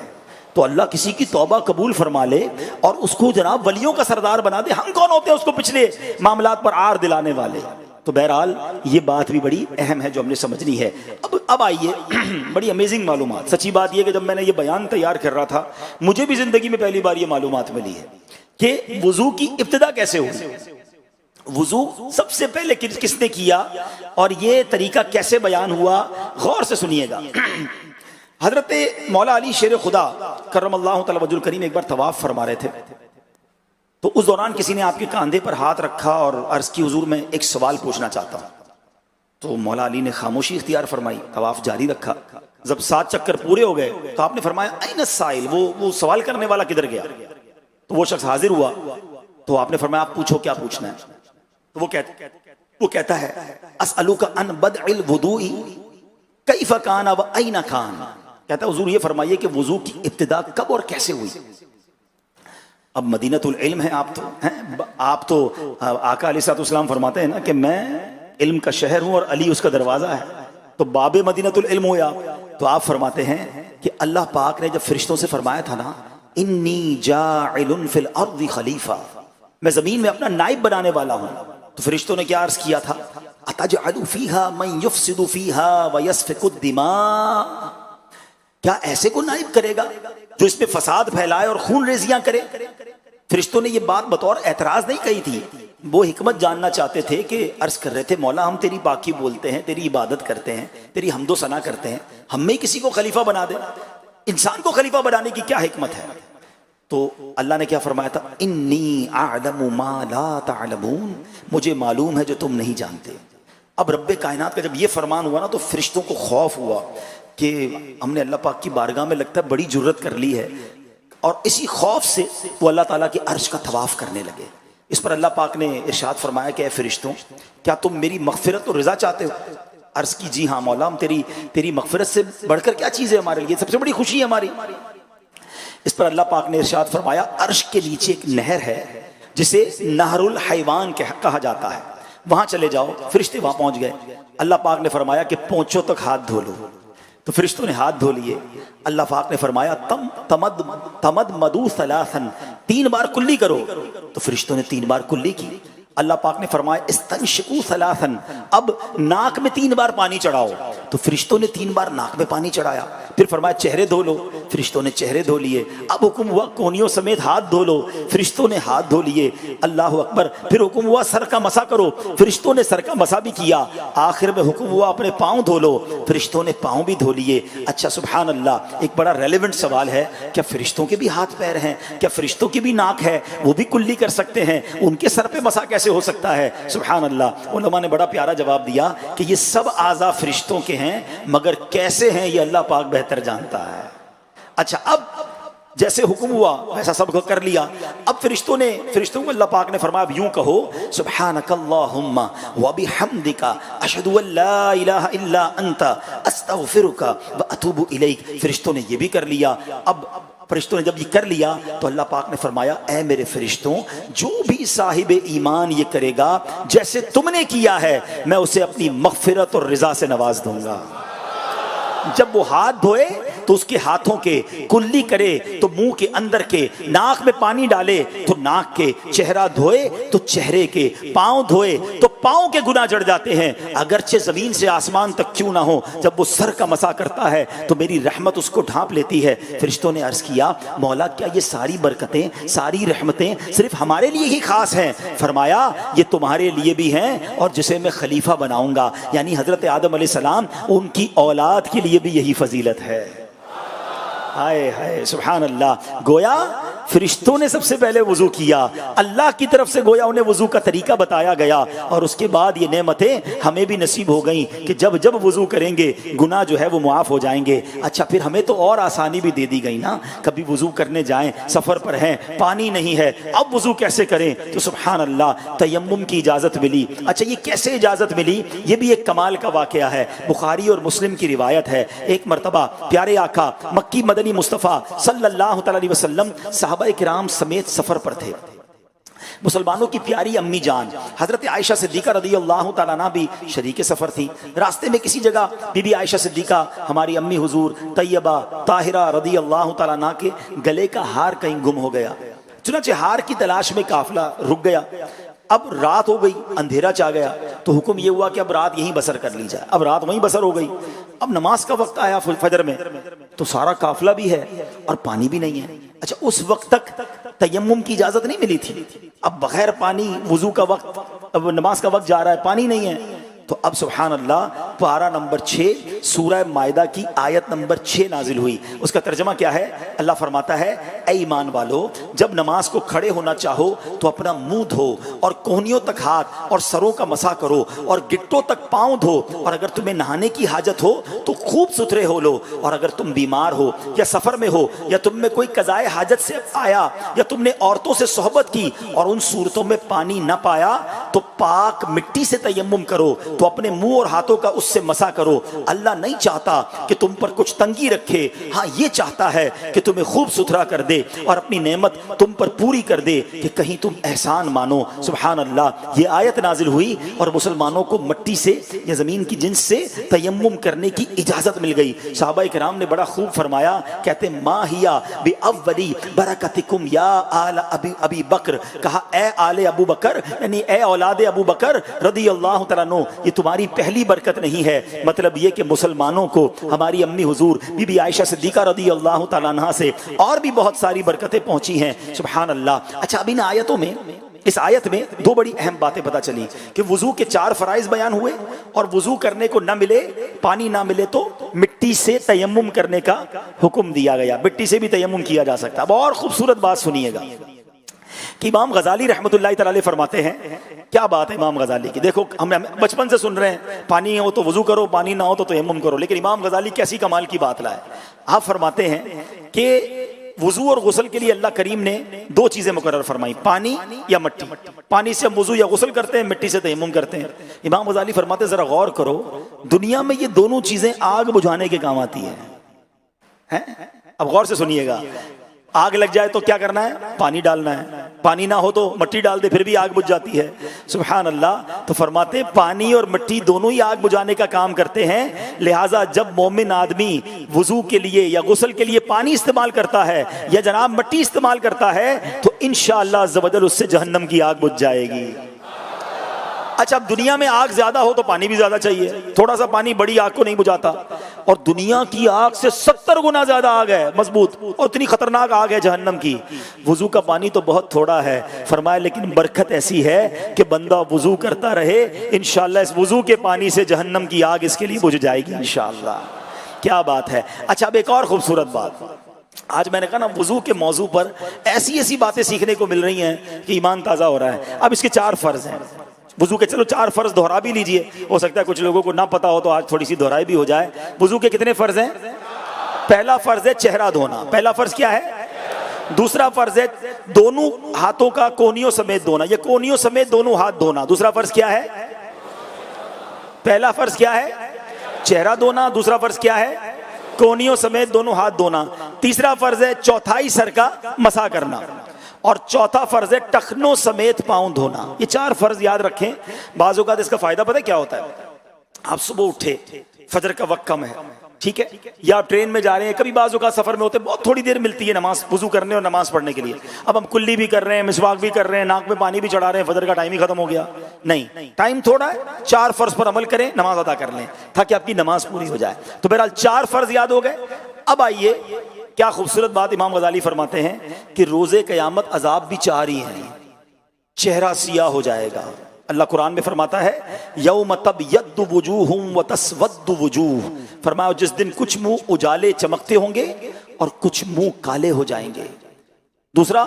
तो अल्लाह किसी की तौबा कबूल फरमा ले और उसको जनाब वलियों का सरदार बना दे। हम कौन होते हैं उसको पिछले मामलात पर आर दिलाने वाले। तो बहरहाल ये बात भी बड़ी अहम है जो हमने समझनी है। अब आइए बड़ी अमेजिंग मालूमात। सच्ची बात यह कि जब मैंने ये बयान तैयार कर रहा था, मुझे भी जिंदगी में पहली बार ये मालूमात मिली है कि वुजू की इब्तिदा कैसे हुई। वुजू सबसे पहले किसने किया और ये तरीका कैसे बयान हुआ, गौर से सुनिएगा। हजरत मौला अली शेर खुदा करमल्लाहु तआला वजहुल करीम एक बार तवाफ फरमा रहे थे, तो उस दौरान किसी ने आपके कंधे पर हाथ रखा और अर्ज की, हुजूर मैं एक सवाल पूछना चाहता हूँ। तो मौला अली ने खामोशी इख्तियार फरमाई, तवाफ जारी रखा। जब 7 चक्कर पूरे हो गए तो आपने फरमाया ऐन साइल, वो सवाल करने वाला किधर गया। तो वो शख्स हाजिर हुआ, तो आपने फरमाया आप पूछो क्या पूछना है। तो वो कहता है असअलुका अन बदइल वुदूई कैफ कान व ऐन कान। कहता है हुजूर ये फरमाइए कि वुजू की इब्तिदा कब और कैसे हुई। अब मदीनतुल इल्म है, आप तो आका अलैहिस्सलाम फरमाते हैं ना कि मैं इल्म का शहर हूं और अली उसका दरवाजा है, तो बाबे मदीनतुल इल्म हुए आप। तो आप फरमाते हैं कि अल्लाह पाक ने जब फरिश्तों से फरमाया था ना, इन्नी जाइलुन फिल अर्दि खलीफा, मैं जमीन में अपना नाइब बनाने वाला हूं, तो फरिश्तों ने क्या अर्ज किया था, अतजअलु फीहा मन युफसिदु फीहा व यस्फिकु दिमा, क्या ऐसे को नाइब करेगा जो इसमें फसाद फैलाए और खून रेजियां करे। फरिश्तों ने ये बात बतौर एतराज नहीं कही थी, वो हिकमत जानना चाहते थे कि अर्ज कर रहे थे मौला हम तेरी पाकी बोलते हैं, तेरी इबादत करते हैं, तेरी हमदो सना करते हैं, हम में किसी को खलीफा बना दे। इंसान को खलीफा बनाने की क्या हिकमत है। तो अल्लाह ने क्या फरमाया था, इन्नी अअलमु मा ला तअलमून, मुझे मालूम है जो तुम नहीं जानते। अब रब्बे कायनात का जब ये फरमान हुआ ना, तो फरिश्तों को खौफ हुआ कि हमने अल्लाह पाक की बारगाह में लगता है बड़ी जुर्रत कर ली है, और इसी खौफ से वो अल्लाह ताला के अर्श का तवाफ करने लगे। इस पर अल्लाह पाक ने इरशाद फरमाया कि ऐ फरिश्तों, क्या तुम मेरी मगफिरत और रज़ा चाहते हो। अर्ज की जी हाँ मौला, हम तेरी मगफिरत से बढ़कर क्या चीज़ है हमारे लिए, सबसे बड़ी खुशी है हमारी। इस पर अल्लाह पाक ने इरशाद फरमाया, अर्श के नीचे एक नहर है जिसे नहरुल हैवान कहा जाता है, वहां चले जाओ। फरिश्ते वहां पहुंच गए। अल्लाह पाक ने फरमाया कि पहुंचो तक हाथ धो लो। तो फरिश्तों ने हाथ धो लिए। अल्लाह पाक ने फरमाया तमद मदू सलासन, 3 बार कुल्ली करो। तो फरिश्तों ने 3 बार कुल्ली की। अल्लाह पाक ने फरमाया इस्तंशिकू सलासन, अब नाक में 3 बार पानी चढ़ाओ। तो फरिश्तों ने 3 बार नाक में पानी चढ़ाया। फिर फरमाया चेहरे धो लो। फरिश्तों ने चेहरे धो लिए। अब हुक्म हुआ कोहनियों समेत हाथ धो लो। फरिश्तों ने हाथ धो लिए। अल्लाह अकबर। फिर हुक्म हुआ सर का मसा करो। फरिश्तों ने सर का मसा भी किया। आखिर में हुक्म हुआ अपने पाँव धो लो। फरिश्तों ने पाँव भी धो लिए। अच्छा सुभान अल्लाह, एक बड़ा रेलेवेंट सवाल है, क्या फरिश्तों के भी हाथ पैर हैं? क्या फरिश्तों की भी नाक है? वो भी कुल्ली कर सकते हैं? उनके सर पे मसा कैसे हो सकता है? सुभान अल्लाह। उलमा ने बड़ा प्यारा जवाब दिया कि ये सब आज़ा फरिश्तों के हैं, मगर कैसे हैं ये अल्लाह पाक बेहतर जानता है। अच्छा, अब जैसे हुक्म हुआ वैसा सब कर लिया। अब फरिश्तों को अल्लाह पाक ने फरमाया यूं कहो सुब्हानकल्लाहुम्मा व बिहम्दिका अशहदु अल्ला इलाहा इल्ला अंता अस्तगफिरुका व अतूबु इलैक। फरिश्तों ने ये भी कर लिया। अब फरिश्तों ने जब ये कर लिया तो अल्लाह पाक ने फरमाया ऐ मेरे फरिश्तों, जो भी साहिब ईमान ये करेगा जैसे तुमने किया है, मैं उसे अपनी मग़फ़िरत और रिज़ा से नवाज दूंगा। जब वो हाथ धोए तो उसके हाथों के कुल्ली करे तो मुंह के अंदर के, नाक में पानी डाले तो नाक के, चेहरा धोए तो चेहरे के, पाँव धोए तो पाँव के गुनाह जड़ जाते हैं, अगरचे जमीन से आसमान तक क्यों ना हो। जब वो सर का मसा करता है तो मेरी रहमत उसको ढांप लेती है। फरिश्तों ने अर्ज किया मौला, क्या ये सारी बरकतें, सारी रहमतें सिर्फ हमारे लिए ही खास हैं? फरमाया ये तुम्हारे लिए भी हैं, और जिसे मैं खलीफा बनाऊंगा यानी हजरत आदम अलैहिस्सलाम, उनकी औलाद के लिए भी यही फजीलत है। हाय हाय सुभान अल्लाह। गोया फरिश्तों ने सबसे पहले वुजू किया, अल्लाह की तरफ से गोया उन्हें वुजू का तरीका बताया गया, और उसके बाद ये नेमतें हमें भी नसीब हो गई कि जब जब वुजू करेंगे गुनाह जो है वो मुआफ़ हो जाएंगे। अच्छा, फिर हमें तो और आसानी भी दे दी गई ना। कभी वुजू करने जाएं, सफ़र पर हैं, पानी नहीं है, अब वुजू कैसे करें? तो सुभान अल्लाह तयम्मुम की इजाज़त मिली। अच्छा, ये कैसे इजाज़त मिली? ये भी एक कमाल का वाक़या है। बुखारी और मुस्लिम की रिवायत है, एक मरतबा प्यारे आका मक्की मदनी मुस्तफ़ा सल्लल्लाहु अलैहि वसल्लम सहाबा किराम समेत सफर पर थे। मुसलमानों की प्यारी अम्मी जान हजरत आयशा सिद्दीका रज़ियल्लाहु तआला अन्हा भी शरीक सफर थी। रास्ते में किसी जगह बीबी आयशा सिद्दीका, हमारी अम्मी हुजूर तैयबा ताहिरा रज़ियल्लाहु तआला अन्हा के गले का हार कहीं गुम हो गया। चुनांचे हार की तलाश में काफिला रुक गया। अब रात हो गई, अंधेरा चाह गया, तो हुक्म ये हुआ कि अब रात यहीं बसर कर ली जाए। अब रात वहीं बसर हो गई। अब नमाज का वक्त आया फजर में, तो सारा काफिला भी है और पानी भी नहीं है। अच्छा, उस वक्त तक तयम्मुम की इजाजत नहीं मिली थी। अब बगैर पानी वुजू का वक्त, अब नमाज का वक्त जा रहा है, पानी नहीं है। तो अब सुभान अल्लाह पारा नंबर 6 सूरह मायदा की आयत नंबर 6 नाजिल हुई। उसका तर्जमा क्या है? अल्लाह फरमाता है ऐ ईमान वालो, जब नमाज को खड़े होना चाहो तो अपना मुंह धो और कोहनियों तक हाथ और सरों का मसा करो और गिट्टों तक पाँव धो, और अगर तुम्हें नहाने की हाजत हो तो खूब सुथरे हो लो, और अगर तुम बीमार हो या सफ़र में हो या तुम में कोई कज़ाए हाजत से आया या तुमने औरतों से सोहबत की और उन सूरतों में पानी न पाया, तो पाक मिट्टी से तयम्मुम करो, तो अपने मुंह और हाथों का उससे मसा करो। अल्लाह नहीं चाहता कि तुम पर कुछ तंगी रखे, हाँ ये चाहता है कि तुम्हें खूब सुथरा कर दे और अपनी नेमत तुम पर पूरी कर दे कि कहीं तुम एहसान मानो। सुभान अल्लाह। ये आयत नाजिल हुई और मुसलमानों को मिट्टी से या जमीन की जिन्स से तयम्मुम करने की इजाजत मिल गई। सहाबा किराम ने बड़ा खूब फरमाया, कहते मा हिया बि अव्वली बरकतिकुम या आल अबी बकर, कहा ए आले अबू बकर यानी ए औलादे अबू बकर रज़ियल्लाहु तआला अन्हु, ये तुम्हारी पहली बरकत नहीं है। मतलब ये कि मुसलमानों को हमारी अम्मी हुजूर बीबी आयशा सिद्दीका रज़ियल्लाहु तआला अन्हा से और भी बहुत सारी बरकतें पहुंची हैं। सुभान अल्लाह। अच्छा, अब इन आयतों में, इस आयत में 2 बड़ी अहम बातें पता चली कि वुजू के 4 फराइज बयान हुए, और वुजू करने को न मिले, पानी ना मिले तो मिट्टी से तयम्मुम करने का हुक्म दिया गया। मिट्टी से भी तयम्मुम किया जा सकता है। अब और खूबसूरत बात सुनिएगा कि इमाम गजाली रहमतुल्लाह तआला फरमाते हैं, क्या बात है इमाम गजाली की। देखो हम बचपन से सुन रहे हैं पानी हो तो वुजू करो, पानी ना हो तो तयम्मुम करो, लेकिन इमाम गजाली कैसी कमाल की बात लाए। आप फरमाते हैं कि वुजू और गुस्ल के लिए अल्लाह करीम ने 2 चीजें मुकर्रर फरमाई, पानी या मिट्टी। पानी से हम वुजू या गुस्ल करते हैं, मिट्टी से तयम्मुम करते हैं। इमाम गजाली फरमाते जरा गौर करो, दुनिया में ये दोनों चीजें आग बुझाने के काम आती हैं। अब गौर से सुनिएगा, आग लग जाए तो क्या करना है? पानी डालना है। पानी ना हो तो मिट्टी डाल दे फिर भी आग बुझ जाती है। सुभान अल्लाह। तो फरमाते पानी और मिट्टी दोनों ही आग बुझाने का काम करते हैं। लिहाजा जब मोमिन आदमी वुजू के लिए या गुस्ल के लिए पानी इस्तेमाल करता है या जनाब मिट्टी इस्तेमाल करता है तो इंशाअल्लाह अज़्ज़ व जल उससे जहन्नम की आग बुझ जाएगी। अच्छा, अब दुनिया में आग ज्यादा हो तो पानी भी ज्यादा चाहिए। थोड़ा सा पानी बड़ी आग को नहीं बुझाता, और दुनिया की आग से 70 गुना ज्यादा आग है मजबूत, और इतनी खतरनाक आग है जहन्नम की। वुजू का पानी तो बहुत थोड़ा है, फरमाया लेकिन बरकत ऐसी है कि बंदा वुजू करता रहे, इंशाअल्लाह इस वुजू के पानी से जहन्नम की आग इसके लिए बुझ जाएगी इंशाअल्लाह। क्या बात है। अच्छा, अब एक और खूबसूरत बात, आज मैंने कहा ना वुजू के मौजू पर ऐसी ऐसी बातें सीखने को मिल रही हैं कि ईमान ताज़ा हो रहा है। अब इसके 4 फर्ज हैं वुजू के, चलो 4 फर्ज दोहरा भी लीजिए, हो सकता है कुछ लोगों को ना पता हो तो आज थोड़ी सी दोहराई भी हो जाए। वुजू के कितने फर्ज हैं? पहला फर्ज है चेहरा धोना। पहला फर्ज क्या है? दूसरा फर्ज है दोनों हाथों का कोनियों समेत धोना, ये कोनियों समेत दोनों हाथ धोना। दूसरा फर्ज क्या है? पहला फर्ज क्या है? चेहरा धोना। दूसरा फर्ज क्या है? कोनियों समेत दोनों हाथ धोना। तीसरा फर्ज है चौथाई सर का मसा करना, और चौथा फर्ज है टखनों समेत पांव धोना। ये 4 फर्ज याद रखें। बाज़ औक़ात इसका फायदा पता है क्या होता है? आप सुबह उठे, फजर का वक्त कम है, ठीक है, या आप ट्रेन में जा रहे हैं, कभी बाज़ औक़ात सफर में होते हैं, बहुत थोड़ी देर मिलती है नमाज वुजू करने और नमाज पढ़ने के लिए। अब हम कुल्ली भी कर रहे हैं, मिसवाक भी कर रहे हैं, नाक में पानी भी चढ़ा रहे हैं, फजर का टाइम ही खत्म हो गया। नहीं, टाइम थोड़ा है, 4 फर्ज पर अमल करें, नमाज अदा कर लें ताकि आपकी नमाज पूरी हो जाए। तो बहरहाल 4 फर्ज याद हो गए। अब आइए, क्या खूबसूरत बात इमाम गज़ाली फरमाते हैं कि रोज़े क़यामत अजाब भी 4 ही हैं। चेहरा सियाह हो जाएगा। अल्लाह कुरान में फरमाता है यौम तबयद्दु वुजूहुम व तस्वद्दु वुजूह, फरमाया जिस दिन कुछ मुंह उजाले चमकते होंगे और कुछ मुंह काले हो जाएंगे। दूसरा,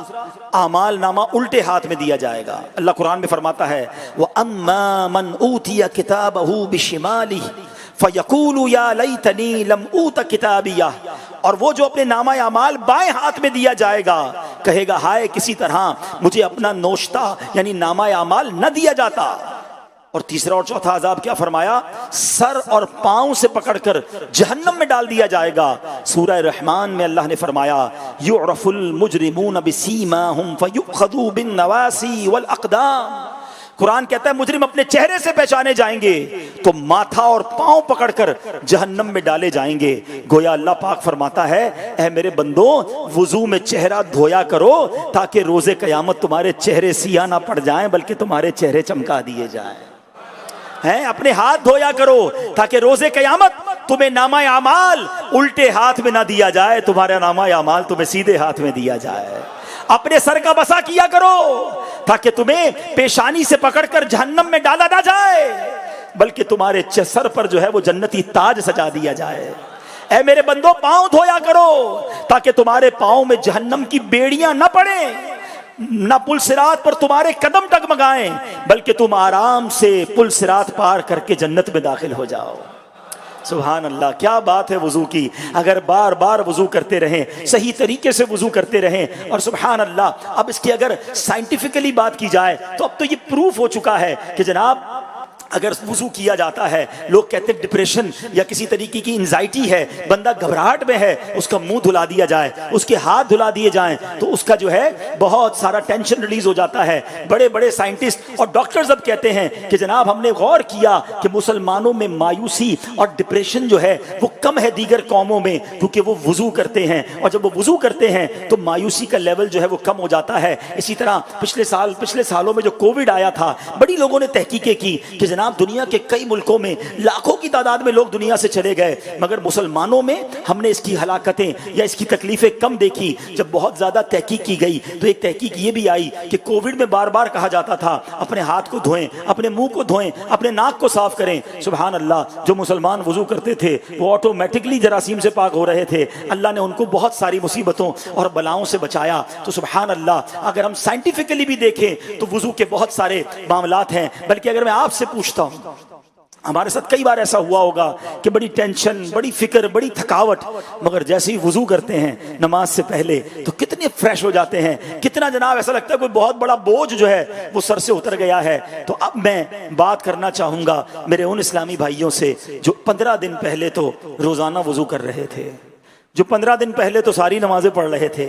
आमाल नामा उल्टे हाथ में दिया जाएगा। अल्लाह कुरान में फरमाता है व अम्मा मन ऊतिया किताबहू बिशिमालिही फयकूलु या लैतनी लम ऊत किताबिया, और वो जो अपने नामा अमाल बाएं हाथ में दिया जाएगा कहेगा हाय किसी तरह मुझे अपना नोश्ता यानी नामा अमाल न दिया जाता। और तीसरा और चौथा अजाब क्या फरमाया? सर और पांव से पकड़कर जहन्नम में डाल दिया जाएगा। सूरह रहमान में अल्लाह ने फरमाया युरफुल मुजरिमून बिसीमाहुम फयुखदू बिन नवासी वल अक़दाम, कुरान कहता है मुजरिम अपने चेहरे से पहचाने जाएंगे तो माथा और पांव पकड़कर जहन्नम में डाले जाएंगे। गोया अल्लाह पाक फरमाता है ऐ मेरे बंदो वुजू में चेहरा धोया करो ताकि रोजे कयामत तुम्हारे चेहरे सियाह ना पड़ जाएं बल्कि तुम्हारे चेहरे चमका दिए जाएं। हैं, अपने हाथ धोया करो ताकि रोजे कयामत तुम्हें नामा अमाल उल्टे हाथ में ना दिया जाए, तुम्हारा नामा अमाल तुम्हें सीधे हाथ में दिया जाए। अपने सर का बसा किया करो ताकि तुम्हें पेशानी से पकड़कर जहन्नम में डाला ना जाए बल्कि तुम्हारे सर पर जो है वो जन्नती ताज सजा दिया जाए। ऐ मेरे बंदो पांव धोया करो ताकि तुम्हारे पांव में जहन्नम की बेड़ियां न पड़े, न पुल सिरात पर तुम्हारे कदम डगमगाएं बल्कि तुम आराम से पुल सिरात पार करके जन्नत में दाखिल हो जाओ। सुभान अल्लाह, क्या बात है वुजू की। अगर बार बार वुजू करते रहें, सही तरीके से वुजू करते रहें, और सुभान अल्लाह अब इसकी अगर साइंटिफिकली बात की जाए तो अब तो ये प्रूफ हो चुका है कि जनाब अगर वुजू किया जाता है, लोग कहते हैं डिप्रेशन या किसी तरीके की एंजाइटी है, बंदा घबराहट में है, उसका मुंह धुला दिया जाए, उसके हाथ धुला दिए जाएं तो उसका जो है बहुत सारा टेंशन रिलीज हो जाता है। बड़े बड़े साइंटिस्ट और डॉक्टर्स अब कहते हैं कि जनाब हमने गौर किया कि मुसलमानों में मायूसी और डिप्रेशन जो है वो कम है दीगर कौमों में, क्योंकि वो वुजू करते हैं, और जब वो वुजू करते हैं तो मायूसी का लेवल जो है वो कम हो जाता है। इसी तरह पिछले सालों में जो कोविड आया था, बड़ी लोगों ने तहकीकें की कि जनाब दुनिया के कई मुल्कों में लाखों की तादाद में लोग दुनिया से चले गए, मगर मुसलमानों में हमने इसकी हलाकतें या इसकी तकलीफें कम देखी। जब बहुत ज्यादा तहकीक की गई तो एक तहकीक ये भी आई कि कोविड में बार बार कहा जाता था अपने हाथ को धोएं, अपने मुंह को धोएं, अपने नाक को साफ करें। सुभान अल्लाह, जो मुसलमान वुजू करते थे वो ऑटोमेटिकली जरासीम से पाक हो रहे थे। अल्लाह ने उनको बहुत सारी मुसीबतों और बलाओं से बचाया। तो सुभान अल्लाह, अगर हम साइंटिफिकली भी देखें तो वुजू के बहुत सारे मामलात हैं। बल्कि अगर मैं आपसे पूछता हूं, हमारे साथ कई बार ऐसा हुआ होगा कि बड़ी टेंशन, बड़ी फिक्र, बड़ी थकावट, मगर जैसे ही वुजू करते हैं नमाज से पहले तो कितने फ्रेश हो जाते हैं, कितना जनाब ऐसा लगता है कोई बहुत बड़ा बोझ जो है वो सर से उतर गया है। तो अब मैं बात करना चाहूंगा मेरे उन इस्लामी भाइयों से जो 15 दिन पहले तो रोजाना वुजू कर रहे थे, जो 15 दिन पहले तो सारी नमाजें पढ़ रहे थे।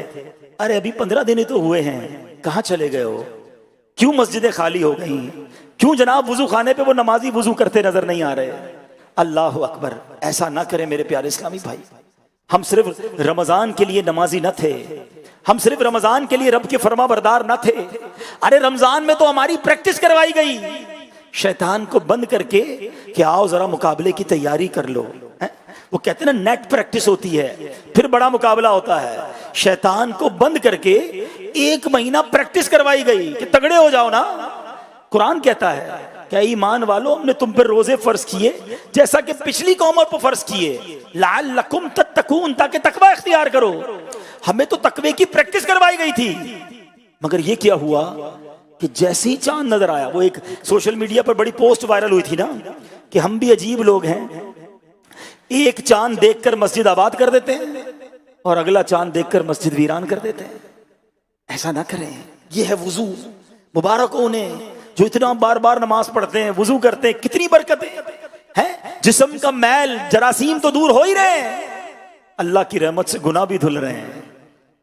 अरे अभी 15 दिन ही तो हुए हैं, कहाँ चले गए हो? क्यों मस्जिदें खाली हो गई? क्यों जनाब वुजू खाने पे वो नमाजी वुजू करते नजर नहीं आ रहे? अल्लाह अकबर, ऐसा ना करें मेरे प्यारे इस्लामी भाई। हम सिर्फ रमजान के लिए नमाजी न थे, हम सिर्फ रमजान के लिए रब के फरमा बरदार न थे। अरे रमजान में तो हमारी प्रैक्टिस करवाई गई शैतान को बंद करके कि आओ जरा मुकाबले की तैयारी कर लो। वो कहते हैं ना, नेट प्रैक्टिस होती है फिर बड़ा मुकाबला होता है। शैतान को बंद करके 1 महीना प्रैक्टिस करवाई गई कि तगड़े हो जाओ ना। कुरान कहता है क्या ईमान वालों, हमने तुम पर रोजे फर्ज किए जैसा कि पिछली कौमों पर फर्ज किए, लअल्लकुम तत्तकून, ताकि तकवा इख्तियार करो। हमें तो तकवे की प्रैक्टिस करवाई गई थी, मगर ये क्या हुआ कि जैसे ही चांद नजर आया, वो एक सोशल मीडिया पर बड़ी पोस्ट वायरल हुई थी ना कि हम भी अजीब लोग हैं, एक चांद देखकर मस्जिद आबाद कर देते हैं और अगला चांद देखकर मस्जिद वीरान कर देते हैं। ऐसा ना करें। ये है वुजू। मुबारक हो उन्हें जो इतना बार बार नमाज पढ़ते हैं, वुजू करते हैं, कितनी बरकतें हैं। जिस्म का मैल जरासीम तो दूर हो ही रहे हैं, अल्लाह की रहमत से गुनाह भी धुल रहे हैं।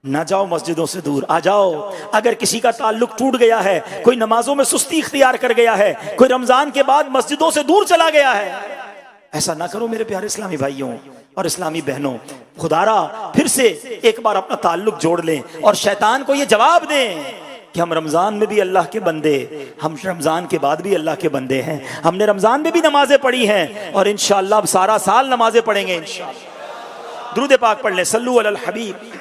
ना जाओ मस्जिदों से दूर, आ जाओ। अगर किसी का ताल्लुक टूट गया है, कोई नमाजों में सुस्ती इख्तियार कर गया है, कोई रमजान के बाद मस्जिदों से दूर चला गया है, ऐसा ना करो मेरे प्यारे इस्लामी भाइयों और इस्लामी बहनों। खुदारा फिर से एक बार अपना ताल्लुक जोड़ लें और शैतान को ये जवाब दें कि हम रमजान में भी अल्लाह के बंदे, हम रमजान के बाद भी अल्लाह के बंदे हैं। हमने रमजान में भी नमाजें पढ़ी हैं और इंशाअल्लाह अब सारा साल नमाजें पढ़ेंगे इंशाअल्लाह। दुरूद पाक पढ़ लें, सल्लु अलल हबीब।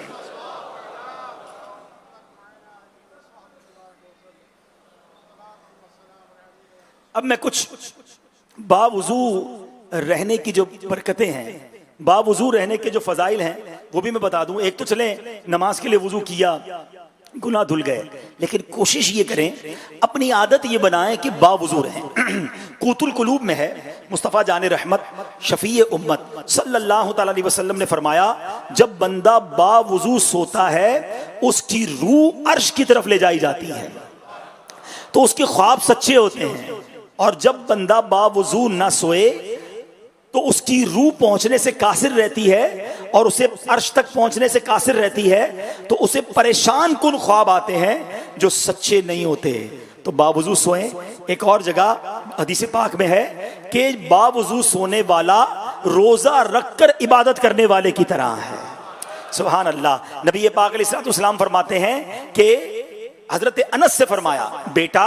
अब मैं कुछ बावुजू रहने की जो बरकतें हैं, बावुजू रहने के जो फजाइल हैं, वो भी मैं बता दूं। एक तो चलें, नमाज के लिए वुजू किया, गुनाह धुल गए, लेकिन कोशिश ये करें, अपनी आदत ये बनाएं कि बावुजू रहें। कूतुल कुलूब में है, मुस्तफ़ा जान रहमत शफ़ी उम्मत सल्लल्लाहु तआला अलैहि वसल्लम ने फरमाया, जब बंदा बावुजू सोता है उसकी रूह अर्श की तरफ ले जाई जाती है तो उसके ख्वाब सच्चे होते हैं। और जब बंदा बावुजू ना सोए तो उसकी रूह पहुंचने से कासिर रहती है और उसे अर्श तक पहुंचने से कासिर रहती है, तो उसे परेशान कुन ख्वाब आते हैं जो सच्चे नहीं होते। तो बावुजू सोएं। एक और जगह हदीस पाक में है कि बावुजू सोने वाला रोजा रखकर इबादत करने वाले की तरह है। सुभान अल्लाह। नबी पाक अलैहिस्सलाम फरमाते हैं कि हजरत अनस से फरमाया, बेटा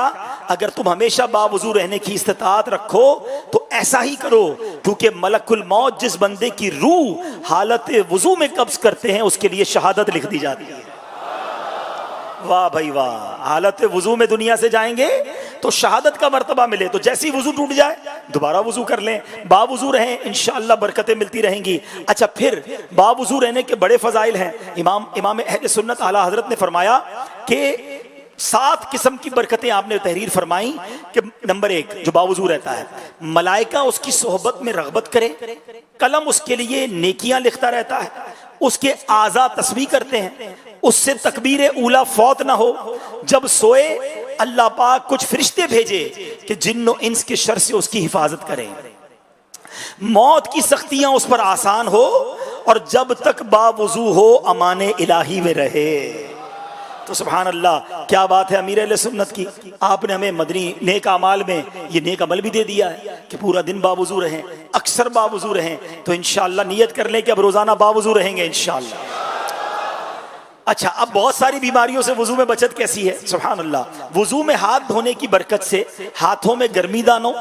अगर तुम हमेशा बावुजू रहने की इस्तिताअत रखो तो ऐसा ही करो, क्योंकि मलकुल मौत जिस बंदे की रूह हालत वुजू में कब्ज करते हैं उसके लिए शहादत लिख दी जाती है। वाह भाई वाह। हालत वुजू में दुनिया से जाएंगे तो शहादत का मर्तबा मिले, तो जैसे ही वुजू टूट जाए दोबारा वुजू कर लें, बावुजू रहें, इंशाअल्लाह बरकतें मिलती रहेंगी। अच्छा, फिर बावुजू रहने के बड़े फजाइल हैं। इमाम अहले सुन्नत आला हजरत ने फरमाया कि 7 किस्म की बरकतें आपने तहरीर फरमाई कि नंबर 1, जो बावुजू रहता है, मलाइका उसकी सोहबत में रग़बत करे, कलम उसके लिए नेकियां लिखता रहता है, उसके आज़ा तस्बीह करते हैं, उससे तकबीर ऊला फौत ना हो। जब सोए अल्लाह पाक कुछ फरिश्ते भेजे कि जिन्नो इंस के शर से उसकी हिफाजत करें, मौत की सख्तियां उस पर आसान हो और जब तक बावुजू हो अमाने इलाही में रहे। तो सुभान अल्लाह, क्या बात है अमीर अहले सुन्नत की। आपने हमें मदनी नेक अमाल में ये नेक अमल भी दे दिया है कि पूरा दिन बावुजू रहें, अक्सर बावुजू रहें। तो इंशाअल्लाह नियत कर लें कि अब रोजाना बावुजू रहेंगे इंशाअल्लाह। अच्छा, अब बहुत सारी बीमारियों से वुजू में बचत कैसी है। सुभान अल्लाह। वुजू में हाथ धोने की बरकत से हाथों में गर्मी दानों,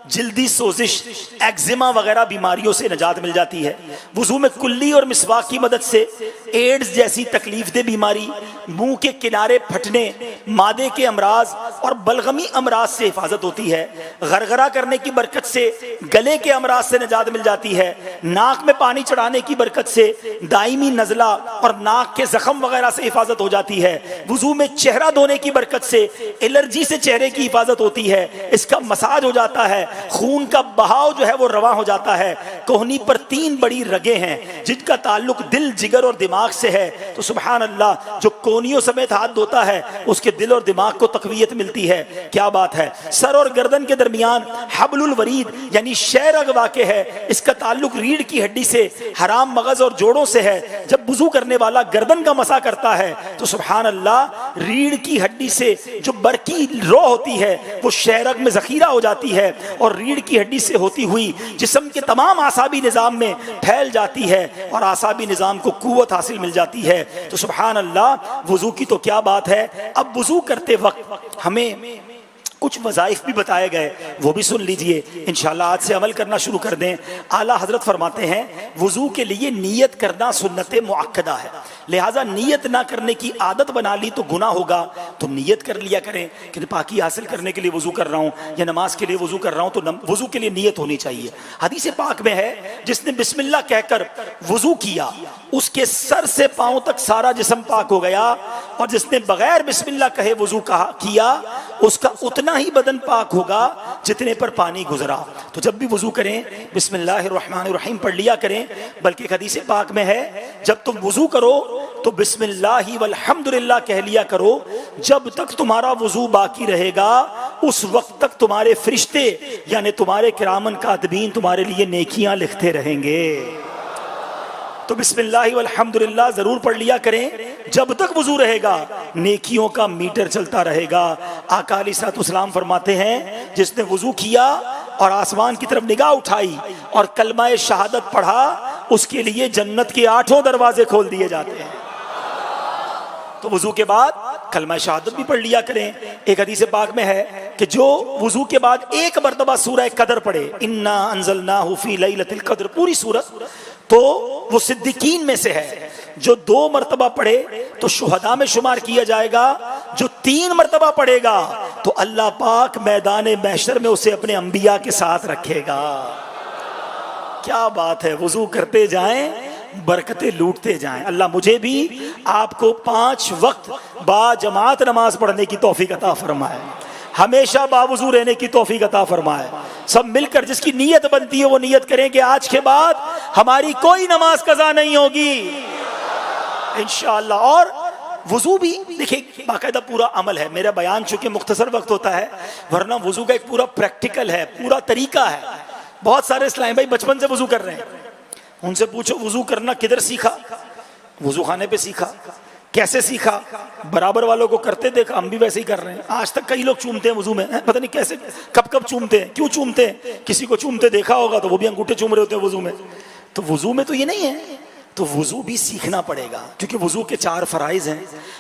जिल्दी सोजिश, एक्जिमा वगैरह बीमारियों से निजात मिल जाती है। वुजू में कुल्ली और मिसवाक की मदद से एड्स जैसी तकलीफ दे बीमारी, मुंह के किनारे फटने, मादे के अमराज और बलगमी अमराज से हिफाजत होती है। गरगरा करने की बरकत से गले के अमराज से निजात मिल जाती है। नाक में पानी चढ़ाने की बरकत से दायमी नज़ला और नाक के जख्म वगैरह से हिफाजत हो जाती है। वुजू में चेहरा धोने की बरकत से एलर्जी से चेहरे की हिफाजत होती है, इसका मसाज हो जाता है, खून का बहाव जो है वो रवा हो जाता है। कोहनी पर 3 बड़ी रगें हैं जिनका ताल्लुक दिल, जिगर और दिमाग से है। तो सुभान अल्लाह, जो कोहनियों समेत हाथ धोता है उसके दिल और दिमाग को तकवीयत मिलती है। क्या बात है। सर और गर्दन के दरमियान हब्लुल वरीद यानी शहरग वाक़े है, इसका ताल्लुक रीढ़ की हड्डी से, हराम मगज और जोड़ों से है। जब वुजू करने वाला गर्दन का मसा करता है तो सुभान अल्लाह, रीढ़ की हड्डी से जो बरकी रो होती है वो शहरक में जखीरा हो जाती है और रीढ़ की हड्डी से होती हुई जिस्म के तमाम आसाबी निज़ाम में फैल जाती है और आसाबी निज़ाम को कुव्वत हासिल मिल जाती है। तो सुभान अल्लाह, वुजू की तो क्या बात है। अब वुजू करते वक्त हमें कुछ वज़ाइफ भी बताए गए, वो भी सुन लीजिए, इंशाल्लाह आज से अमल करना शुरू कर दें। आला हजरत फरमाते हैं वुजू के लिए नियत करना सुन्नत मुअक्कदा है, लिहाजा नियत ना करने की आदत बना ली तो गुनाह होगा, तो नियत कर लिया करें कि पाकी हासिल करने के लिए वुजू कर रहा हूँ या नमाज के लिए वुजू कर रहा हूँ, तो वुजू के लिए नियत होनी चाहिए। हदीस पाक में है जिसने बिस्मिल्लाह कहकर वुजू किया उसके सर से पांव तक सारा जिस्म पाक हो गया, और जिसने बगैर बिस्मिल्लाह कहे वुजू किया उसका उतना ही बदन पाक होगा जितने पर पानी गुजरा। तो जब भी वुजू करें बिस्मिल्लाहिर्रहमानिर्रहीम पढ़ लिया करें। बल्कि एक हदीस पाक में है जब तुम वुजू करो तो बिस्मिल्लाहि वल्हम्दुलिल्लाह कह लिया करो, जब तक तुम्हारा वुजू बाकी रहेगा उस वक्त तक तुम्हारे फरिश्ते यानी तुम्हारे किरामन कातिबीन तुम्हारे लिए नेकियां लिखते रहेंगे। तो बिस्मिल्लाहि वल्हम्दुलिल्लाह जरूर पढ़ लिया करें, जब तक वुजू रहेगा नेकियों का मीटर चलता रहेगा। आका अलैहिस्सलाम फरमाते हैं जिसने वुजू किया और आसमान की तरफ निगाह उठाई और कलमा शहादत पढ़ा उसके लिए जन्नत के 8 दरवाजे खोल दिए जाते हैं। तो वुजू के बाद कलमा शहादत भी पढ़ लिया करें। एक हदीस पाक में है कि जो वुजू के बाद एक मरतबा सूरह कदर पढ़े, इन्ना अंज़लनाहु फी लैलतिल कद्र, पूरी सूरत, तो वो सिद्दीकीन में से है। जो 2 मरतबा पढ़े तो शुहदा में शुमार किया जाएगा, जो 3 मरतबा पढ़ेगा तो अल्लाह पाक मैदान महशर में उसे अपने अंबिया के साथ रखेगा। क्या बात है, वुजू करते जाएं बरकतें लूटते जाएं। अल्लाह मुझे भी आपको 5 वक्त बाजमात नमाज पढ़ने की तौफीक अता फरमाए, हमेशा बावुजू रहने की तौफीक अता फरमाए। सब मिलकर जिसकी नीयत बनती है वो नियत करें कि आज के बाद हमारी कोई नमाज कज़ा नहीं होगी इंशाअल्लाह। और वुजू भी देखिए बाकायदा पूरा अमल है। मेरा बयान चूंकि मुख्तसर वक्त होता है, वरना वुजू का एक पूरा प्रैक्टिकल है, पूरा तरीका है। बहुत सारे इस्लामी भाई बचपन से वुजू कर रहे हैं, उनसे पूछो वुजू करना किधर सीखा? वुजू खाने पे सीखा। कैसे सीखा? बराबर वालों को करते देखा, हम भी वैसे ही कर रहे हैं। आज तक कई लोग चूमते हैं वुजू में, पता नहीं कैसे कब चूमते हैं, क्यों चूमते हैं। किसी को चूमते देखा होगा तो वो भी अंगूठे चूम रहे होते हैं वुजू में। तो वुजू में तो ये नहीं है, तो वुजू भी सीखना पड़ेगा, क्योंकि वुजू के 4 फराइज हैं।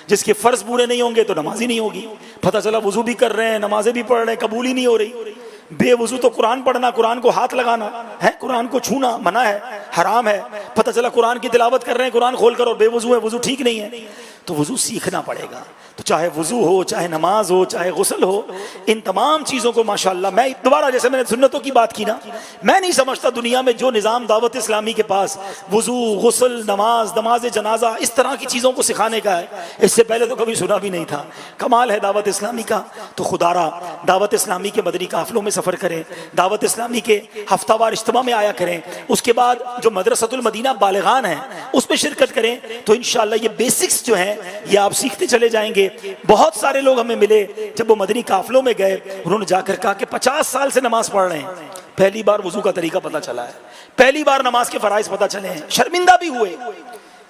जिसके फर्ज पूरे नहीं होंगे तो नमाज ही नहीं होगी। पता चला वुजू भी कर रहे हैं, नमाजें भी पढ़ रहे हैं, कबूल ही नहीं हो रही। बेवुजू तो कुरान पढ़ना, कुरान को हाथ लगाना है, कुरान को छूना मना है, हराम है। पता चला कुरान की तिलावत कर रहे हैं कुरान खोल कर और बेवुजू है, वुजू ठीक नहीं है। तो वुजू सीखना पड़ेगा। तो चाहे वुजू हो, चाहे नमाज हो, चाहे गुस्ल हो, इन तमाम चीज़ों को माशाअल्लाह, मैं दोबारा जैसे मैंने सुन्नतों की बात की ना, मैं नहीं समझता दुनिया में जो निज़ाम दावत इस्लामी के पास वुजू, गुस्ल, नमाज, नमाज जनाजा, इस तरह की चीज़ों को सिखाने का है, इससे पहले तो कभी सुना भी नहीं था। कमाल है दावत इस्लामी का। तो खुदारा दावत इस्लामी के मदनी काफिलों में सफ़र करें, दावत इस्लामी के हफ्तावार इज्तिमा में आया करें, उसके बाद जो मदरसतुल मदीना बालिगान है उसमें शिरकत करें। तो इंशाअल्लाह ये बेसिक्स जो हैं ये आप सीखते चले जाएंगे। बहुत सारे लोग हमें मिले जब वो मदनी काफिलों में गए, उन्होंने जाकर कहा कि 50 साल से नमाज पढ़ रहे हैं, पहली बार वुजू का तरीका पता चला है, पहली बार नमाज के फराइज पता चले हैं, शर्मिंदा भी हुए।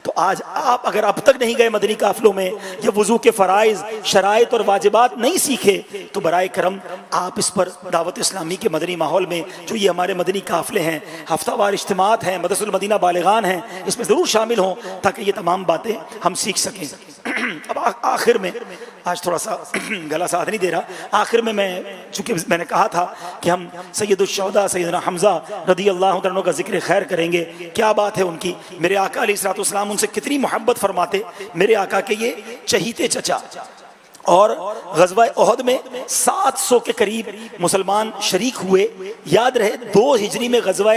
तो आज आप अगर अब तक नहीं गए मदनी काफिलों में, या वुजू के फराइज, शराइत और वाजिबात नहीं सीखे, तो बराए करम आप इस पर दावत इस्लामी के मदनी माहौल में जो ये हमारे मदनी काफिले हैं, हफ्तावार इज्तिमात हैं, मदरसतुल मदीना बालिगान हैं, इसमें ज़रूर शामिल हों ताकि ये तमाम बातें हम सीख सकें। अब आखिर में, आज थोड़ा सा गला साथ नहीं दे रहा, आखिर में मैं चूँकि मैंने कहा था कि हम सैयदुश्शुहदा सैयदना हमज़ा रज़ियल्लाहु अन्हु का जिक्र खैर करेंगे। क्या बात है उनकी, मेरे आका अलैहिस्सलाम उनसे कितनी मोहब्बत फरमाते। मेरे आका के ये चहीते चचा, और ग़ज़वा ओहद में 700 के करीब मुसलमान शरीक हुए। याद रहे 2 हिजरी में ग़ज़वा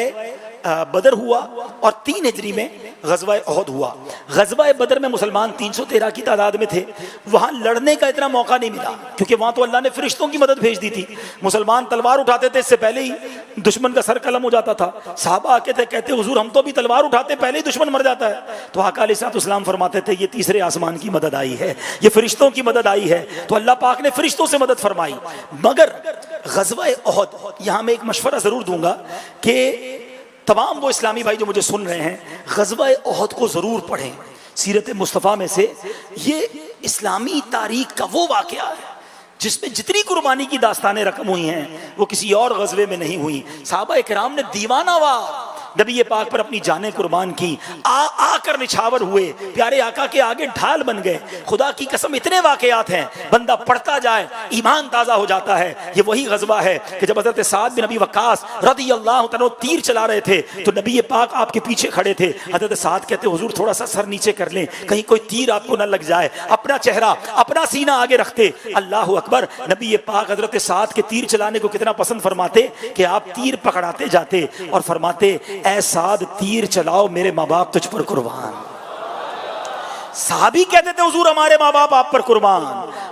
बदर हुआ और 3 हिजरी में ग़ज़वा ओहद हुआ। ग़ज़वा बदर में मुसलमान 313 की तादाद में थे। वहाँ लड़ने का इतना मौका नहीं मिला क्योंकि वहाँ तो अल्लाह ने फरिश्तों की मदद भेज दी थी। मुसलमान तलवार उठाते थे, इससे पहले ही दुश्मन का सर कलम हो जाता था। साहबा आके थे, कहते हुजूर हम तो भी तलवार उठाते पहले ही दुश्मन मर जाता है। तो आका अलैहिस्सलाम फरमाते थे ये तीसरे आसमान की मदद आई है, ये फरिश्तों की मदद आई है। तो अल्लाह पाक ने फरिश्तों से मदद फरमाई। मगर ग़ज़वा ओहद, यहाँ मैं एक मशवरा ज़रूर दूंगा कि तमाम वो इस्लामी भाई जो मुझे सुन रहे हैं, ग़ज़वा ओहद को ज़रूर पढ़ें। सीरत मुस्तफ़ा में से ये इस्लामी तारीख का वो वाक़या है जिसमें जितनी कुर्बानी की दास्तानें रकम हुई हैं वो किसी और गज़वे में नहीं हुई। सहाबा इकराम ने दीवानावार नबी पाक पर अपनी जानें कुर्बान की, आकर निछावर हुए, प्यारे आका के आगे ढाल बन गए। खुदा की कसम इतने वाकयात हैं, बंदा पढ़ता जाए ईमान ताज़ा हो जाता है। ये वही गज़वा है कि जब हज़रत साद बिन नबी वक्कास रज़ी अल्लाह तआला तीर चला रहे थे तो नबी पाक आपके पीछे खड़े थे। हज़रत साद कहते हुजूर थोड़ा सा सर नीचे कर लें, कहीं कोई तीर आपको न लग जाए। अपना चेहरा अपना सीना आगे रखते। अल्लाह अकबर। नबी पाक हज़रत साद के तीर चलाने को कितना पसंद फरमाते कि आप तीर पकड़ाते जाते और फरमाते ऐ साद तीर चलाओ मेरे माँ बाप तुझ पर कुर्बान। साहबी कहते थे हुजूर हमारे माँ बाप आप पर कुर्बान।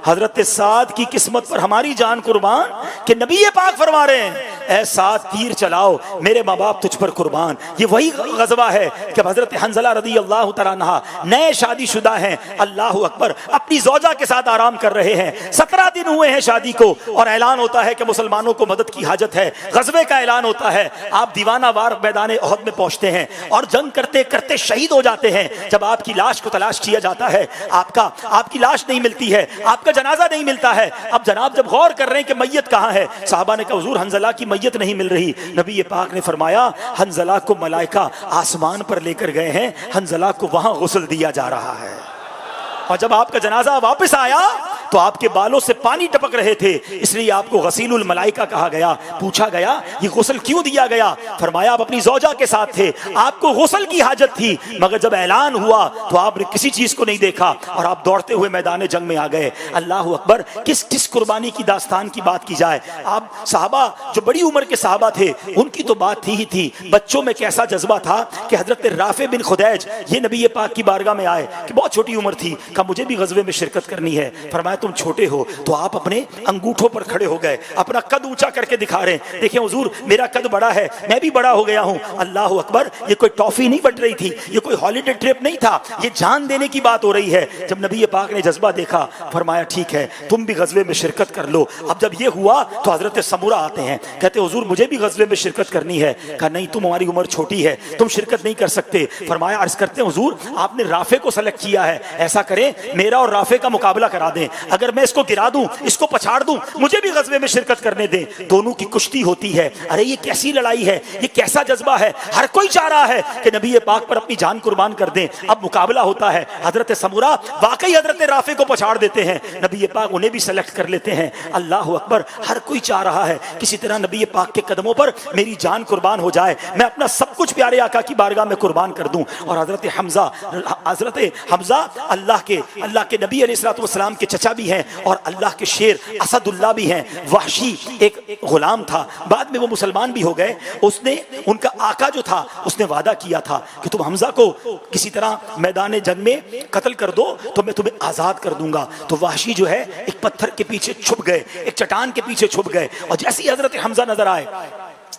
हजरत साद की किस्मत पर हमारी जान कुर्बान कि नबी पाक फरमा रहे हैं ऐ साद तीर चलाओ मेरे माँ बाप तुझ पर कुर्बान। ये वही गज़वा है कि हजरत हंज़ला रज़ी अल्लाह तआला अन्हा नए शादीशुदा हैं, अल्लाह अकबर, अपनी ज़ौजा के साथ आराम कर रहे हैं। 17 दिन हुए हैं शादी को और ऐलान होता है कि मुसलमानों को मदद की हाजत है। गज़वे का ऐलान होता है। आप दीवाना वार मैदान ओहद में पहुंचते हैं और जंग करते करते शहीद हो जाते हैं। जब आपकी लाश को तलाश किया जाता है आपकी लाश नहीं मिलती है, आपका जनाजा नहीं मिलता है। अब जनाब जब गौर कर रहे हैं कि मैयत कहाँ है, साहबा ने कहा हुजूर हंज़ला की मैयत नहीं मिल रही। नबी पाक ने फरमाया हंज़ला को मलाइका आसमान पर लेकर गए हैं, हंज़ला को वहां गुस्ल दिया जा रहा है। और जब आपका जनाजा वापस आया तो आपके बालों से पानी टपक रहे थे, इसलिए आपको गसीलुल मलाइका कहा गया। पूछा गया ये गुस्ल क्यों दिया गया? फरमाया आप अपनी ज़ौजा के साथ थे, आपको गुस्ल की हाजत थी, मगर जब ऐलान हुआ तो आपने किसी चीज को नहीं देखा और आप दौड़ते हुए मैदान जंग में आ गए। अल्लाह अकबर। किस किस कुर्बानी की दास्तान की बात की जाए। आप साहबा जो बड़ी उम्र के साहबा थे उनकी तो बात थी ही थी। बच्चों में कैसा जज्बा था कि हजरत राफे बिन खुदैज ये नबी पाक की बारगाह में आए कि बहुत छोटी उम्र थी, कहा मुझे भी गज़वे में शिरकत करनी है। फरमाया तुम छोटे हो तो आप अपने अंगूठों पर खड़े हो गए, अपना कद ऊंचा करके दिखा रहे हैं, देखिए हुजूर मेरा कद बड़ा है, मैं भी बड़ा हो गया हूं। अल्लाह अकबर। ये कोई टॉफी नहीं बट रही थी, ये कोई हॉलीडे ट्रिप नहीं था, ये जान देने की बात हो रही है। जब नबी पाक ने जज्बा देखा फरमाया ठीक है तुम भी गज़वे में शिरकत कर लो। अब जब ये हुआ तो हजरत समूरा आते हैं, कहते हुजूर मुझे भी गज़वे में शिरकत करनी है। कहा नहीं तुम हमारी उम्र छोटी है, तुम शिरकत नहीं कर सकते। फरमाया अर्ज करते हुजूर आपने राफे को सेलेक्ट किया है, ऐसा करें मेरा और राफे का मुकाबला करा दें, अगर मैं इसको गिरा दूं इसको पछाड़ दूं मुझे भी गज़वे में शिरकत करने दें। दोनों की कुश्ती होती है। अरे ये कैसी लड़ाई है, ये कैसा जज्बा है। हर कोई चाह रहा है कि नबी पाक पर अपनी जान कुर्बान कर दें। अब मुकाबला होता है। हजरत समूरा वाकई हजरत राफे को पछाड़ देते हैं, नबी पाक उन्हें भी सेलेक्ट कर लेते हैं। अल्लाह अकबर। हर कोई चाह रहा है किसी तरह नबी पाक के कदमों पर मेरी जान कुर्बान हो जाए, मैं अपना सब कुछ प्यारे आका की बारगाह में कुर्बान कर दूं। और हजरत हमजा अल्लाह के नबी अलैहिस्सलाम के चचा भी हैं और अल्लाह के शेर असदुल्लाह भी हैं। वहशी एक गुलाम था, बाद में वो मुसलमान भी हो गए। उसने उनका आका जो था उसने वादा किया था कि तुम हमजा को किसी तरह मैदान जंग में कत्ल कर दो तो मैं तुम्हें आजाद कर दूंगा। तो वहशी जो है एक पत्थर के पीछे छुप गए, एक चट्टान के पीछे छुप गए और जैसे ही हजरत हमजा नजर आए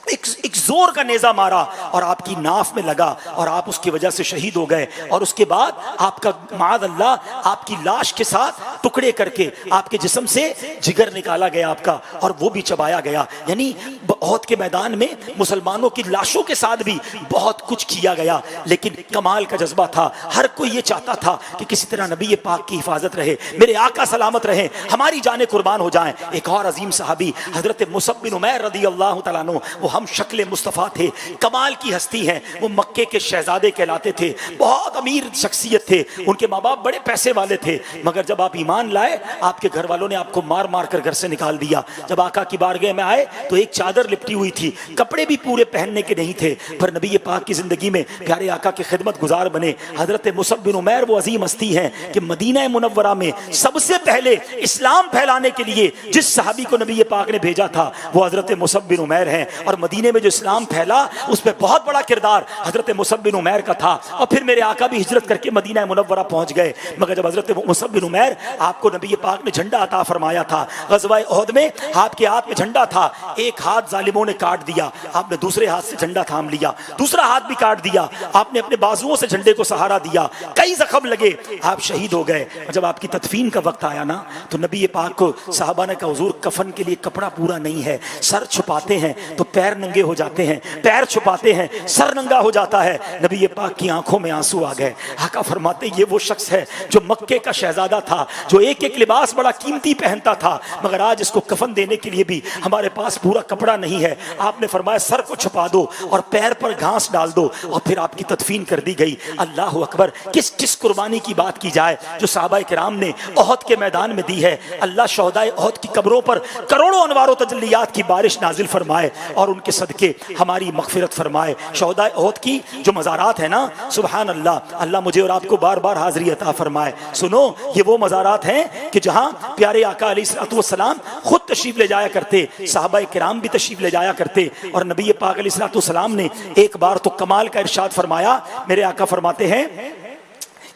एक जोर का नेजा मारा और आपकी नाफ में लगा और आप उसकी वजह से शहीद हो गए। और उसके बाद आपका माद अल्लाह आपकी लाश के साथ टुकड़े करके आपके जिस्म से जिगर निकाला गया आपका और वो भी चबाया गया। यानी ओहद के मैदान में मुसलमानों की लाशों के साथ भी बहुत कुछ किया गया, लेकिन कमाल का जज्बा था। हर कोई ये चाहता था कि किसी तरह नबी पाक की हिफाजत रहे, मेरे आका सलामत रहे, हमारी जानें कुर्बान हो जाएं। एक और अजीम सहाबी हजरत मुसअब बिन उमैर रज़ी अल्लाह तआला अन्हु, वो हम शक्ल मुस्तफ़ा थे, कमाल की हस्ती हैं। वो मक्के के शहजादे कहलाते थे, बहुत अमीर शख्सियत थे, उनके माँ बाप बड़े पैसे वाले थे, मगर जब आप ईमान लाए आपके घर वालों ने आपको मार मार कर घर से निकाल दिया। जब आका की बारगाह में आए तो एक चादर लिपटी हुई थी, कपड़े भी पूरे पहनने के नहीं थे, पर नबी पाक की जिंदगी में प्यारे आका के खिदमत गुजार बने। हजरत मुसअब बिन उमैर वो अजीम हस्ती हैं कि मदीना मुनव्वरा में सबसे पहले इस्लाम फैलाने के लिए जिस सहाबी को नबी पाक ने भेजा था वो हजरत मुसअब बिन उमैर हैं। और मदीने में जो इस्लाम फैला उसमें बहुत बड़ा किरदार हजरत मुसअब बिन उमैर का था। और फिर मेरे आका भी हिजरत करके मदीना मुनव्वरा पहुंच गए। मगर जब हजरत मुसअब बिन उमैर आपको नबी पाक ने झंडा अता फरमाया था, ग़ज़वा ओहद में आपके हाथ में झंडा था, एक हाथ जालिमों ने काट दिया, आपने दूसरे हाथ से झंडा थाम लिया, दूसरा हाथ भी काट दिया, आपने अपने बाजुओं से झंडे को सहारा दिया, कई जख्म लगे, आप शहीद हो गए। और जब आपकी तदफीन का वक्त आया ना तो नबी पाक को साहबा ने कहा हुजूर कफन के लिए कपड़ा पूरा नहीं है, सर छुपाते हैं तो पैर नंगे हो जाते हैं, पैर छुपाते हैं, सर नंगा हो जाता है। नबी पाक की आंखों में आंसू आ गए। आका फरमाते ये वो शख्स है जो मक्के का शहजादा था, जो एक एक लिबास बड़ा कीमती पहनता था, मगर आज इसको कफन देने के लिए भी हमारे पास पूरा कपड़ा नहीं है। आपने फरमाया सर को छुपा दो और पैर पर घास डाल दो, और फिर आपकी तदफीन कर दी गई। अल्लाह अकबर, किस किस कुर्बानी की बात की जाए जो सहाबाए किराम ने ओहद के मैदान में दी है। अल्लाह शोहदाए ओहद की कब्रों पर करोड़ों अनवार तजल्लियात की बारिश नाजिल फरमाए और उनके सदके हमारी मगफिरत फरमाए। शोहदाए ओहद की जो मज़ारात है ना, सुबहान अल्लाह, अल्लाह मुझे और आपको बार बार हाज़री अता फरमाए। सुनो, ये वो मज़ारात हैं कि जहाँ प्यारे आका अलैहिस्सलाम खुद तशरीफ ले जाया करते, सहाबाए किराम भी तशरीफ ले जाया करते। और नबी पाक अलैहिस्सलाम ने एक बार तो कमाल का इरशाद फरमाया। मेरे आका फरमाते हैं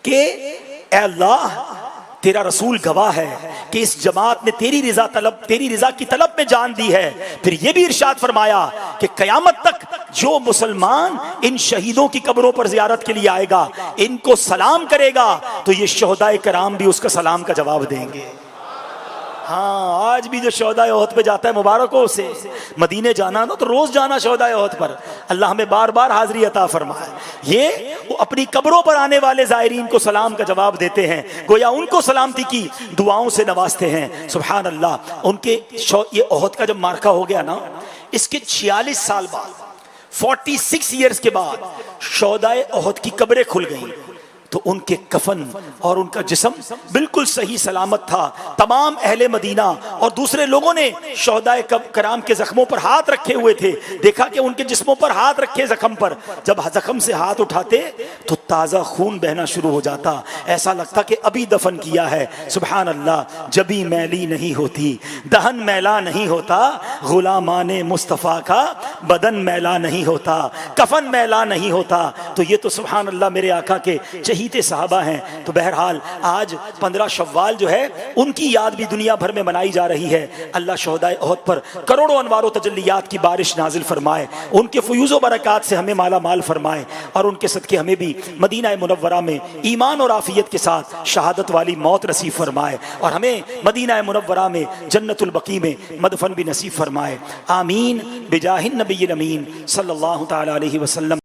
कि ऐ अल्लाह, तेरा रसूल गवाह है कि इस जमात ने तेरी रिजा की तलब में जान दी है। फिर ये भी इरशाद फरमाया कि कयामत तक जो मुसलमान इन शहीदों की कब्रों पर जियारत के लिए आएगा, इनको सलाम करेगा, तो ये शोहदाए कराम भी उसका सलाम का जवाब देंगे। हाँ, आज भी जो शोहदाए ओहद पे जाता है, मुबारक हो उसे। मदीने जाना ना तो रोज जाना शोहदाए ओहद पर। अल्लाह हमें बार बार हाजिरी अता फरमाए। ये वो अपनी कब्रों पर आने वाले ज़ायरीन को सलाम का जवाब देते हैं, गोया उनको सलामती की दुआओं से नवाजते हैं। सुभान अल्लाह। उनके ये ओहद का जब मार्का हो गया ना, इसके 46 साल बाद, 46 ईयर्स के बाद शोहदाए ओहद की कब्रें खुल गई, तो उनके कफन और उनका जिस्म बिल्कुल सही सलामत था। तमाम अहले मदीना और दूसरे लोगों ने शोहदाए कराम के जख्मों पर हाथ रखे हुए थे। देखा कि उनके जिस्मों पर हाथ रखे जख्म पर, जब जख्म से हाथ उठाते तो ताज़ा खून बहना शुरू हो जाता, ऐसा लगता कि अभी दफन किया है। सुभान अल्लाह। जबी मैली नहीं होती, दहन मैला नहीं होता, गुलामाने मुस्तफ़ा का बदन मैला नहीं होता, कफन मैला नहीं होता। तो ये तो सुभान अल्लाह मेरे आका के शहीद सहाबा हैं। तो बहरहाल आज 15 शव्वाल जो है उनकी याद भी दुनिया भर में मनाई जा रही है। अल्लाह शोहदाए ओहद पर करोड़ों अनवार तजल्लियात की बारिश नाजिल फरमाए, उनके फयूज़ बरक़ात से हमें माला माल फरमाए, और उनके सदक़े हमें भी मदीना मुनव्वरा में ईमान और आफियत के साथ शहादत वाली मौत नसीब फरमाए, और हमें मदीना मुनव्वरा में जन्नतुल बकी में मदफन भी नसीब फरमाए। आमीन बिजाहिन नबील अमीन सल्लल्लाहु तआला अलैहि वसल्लम।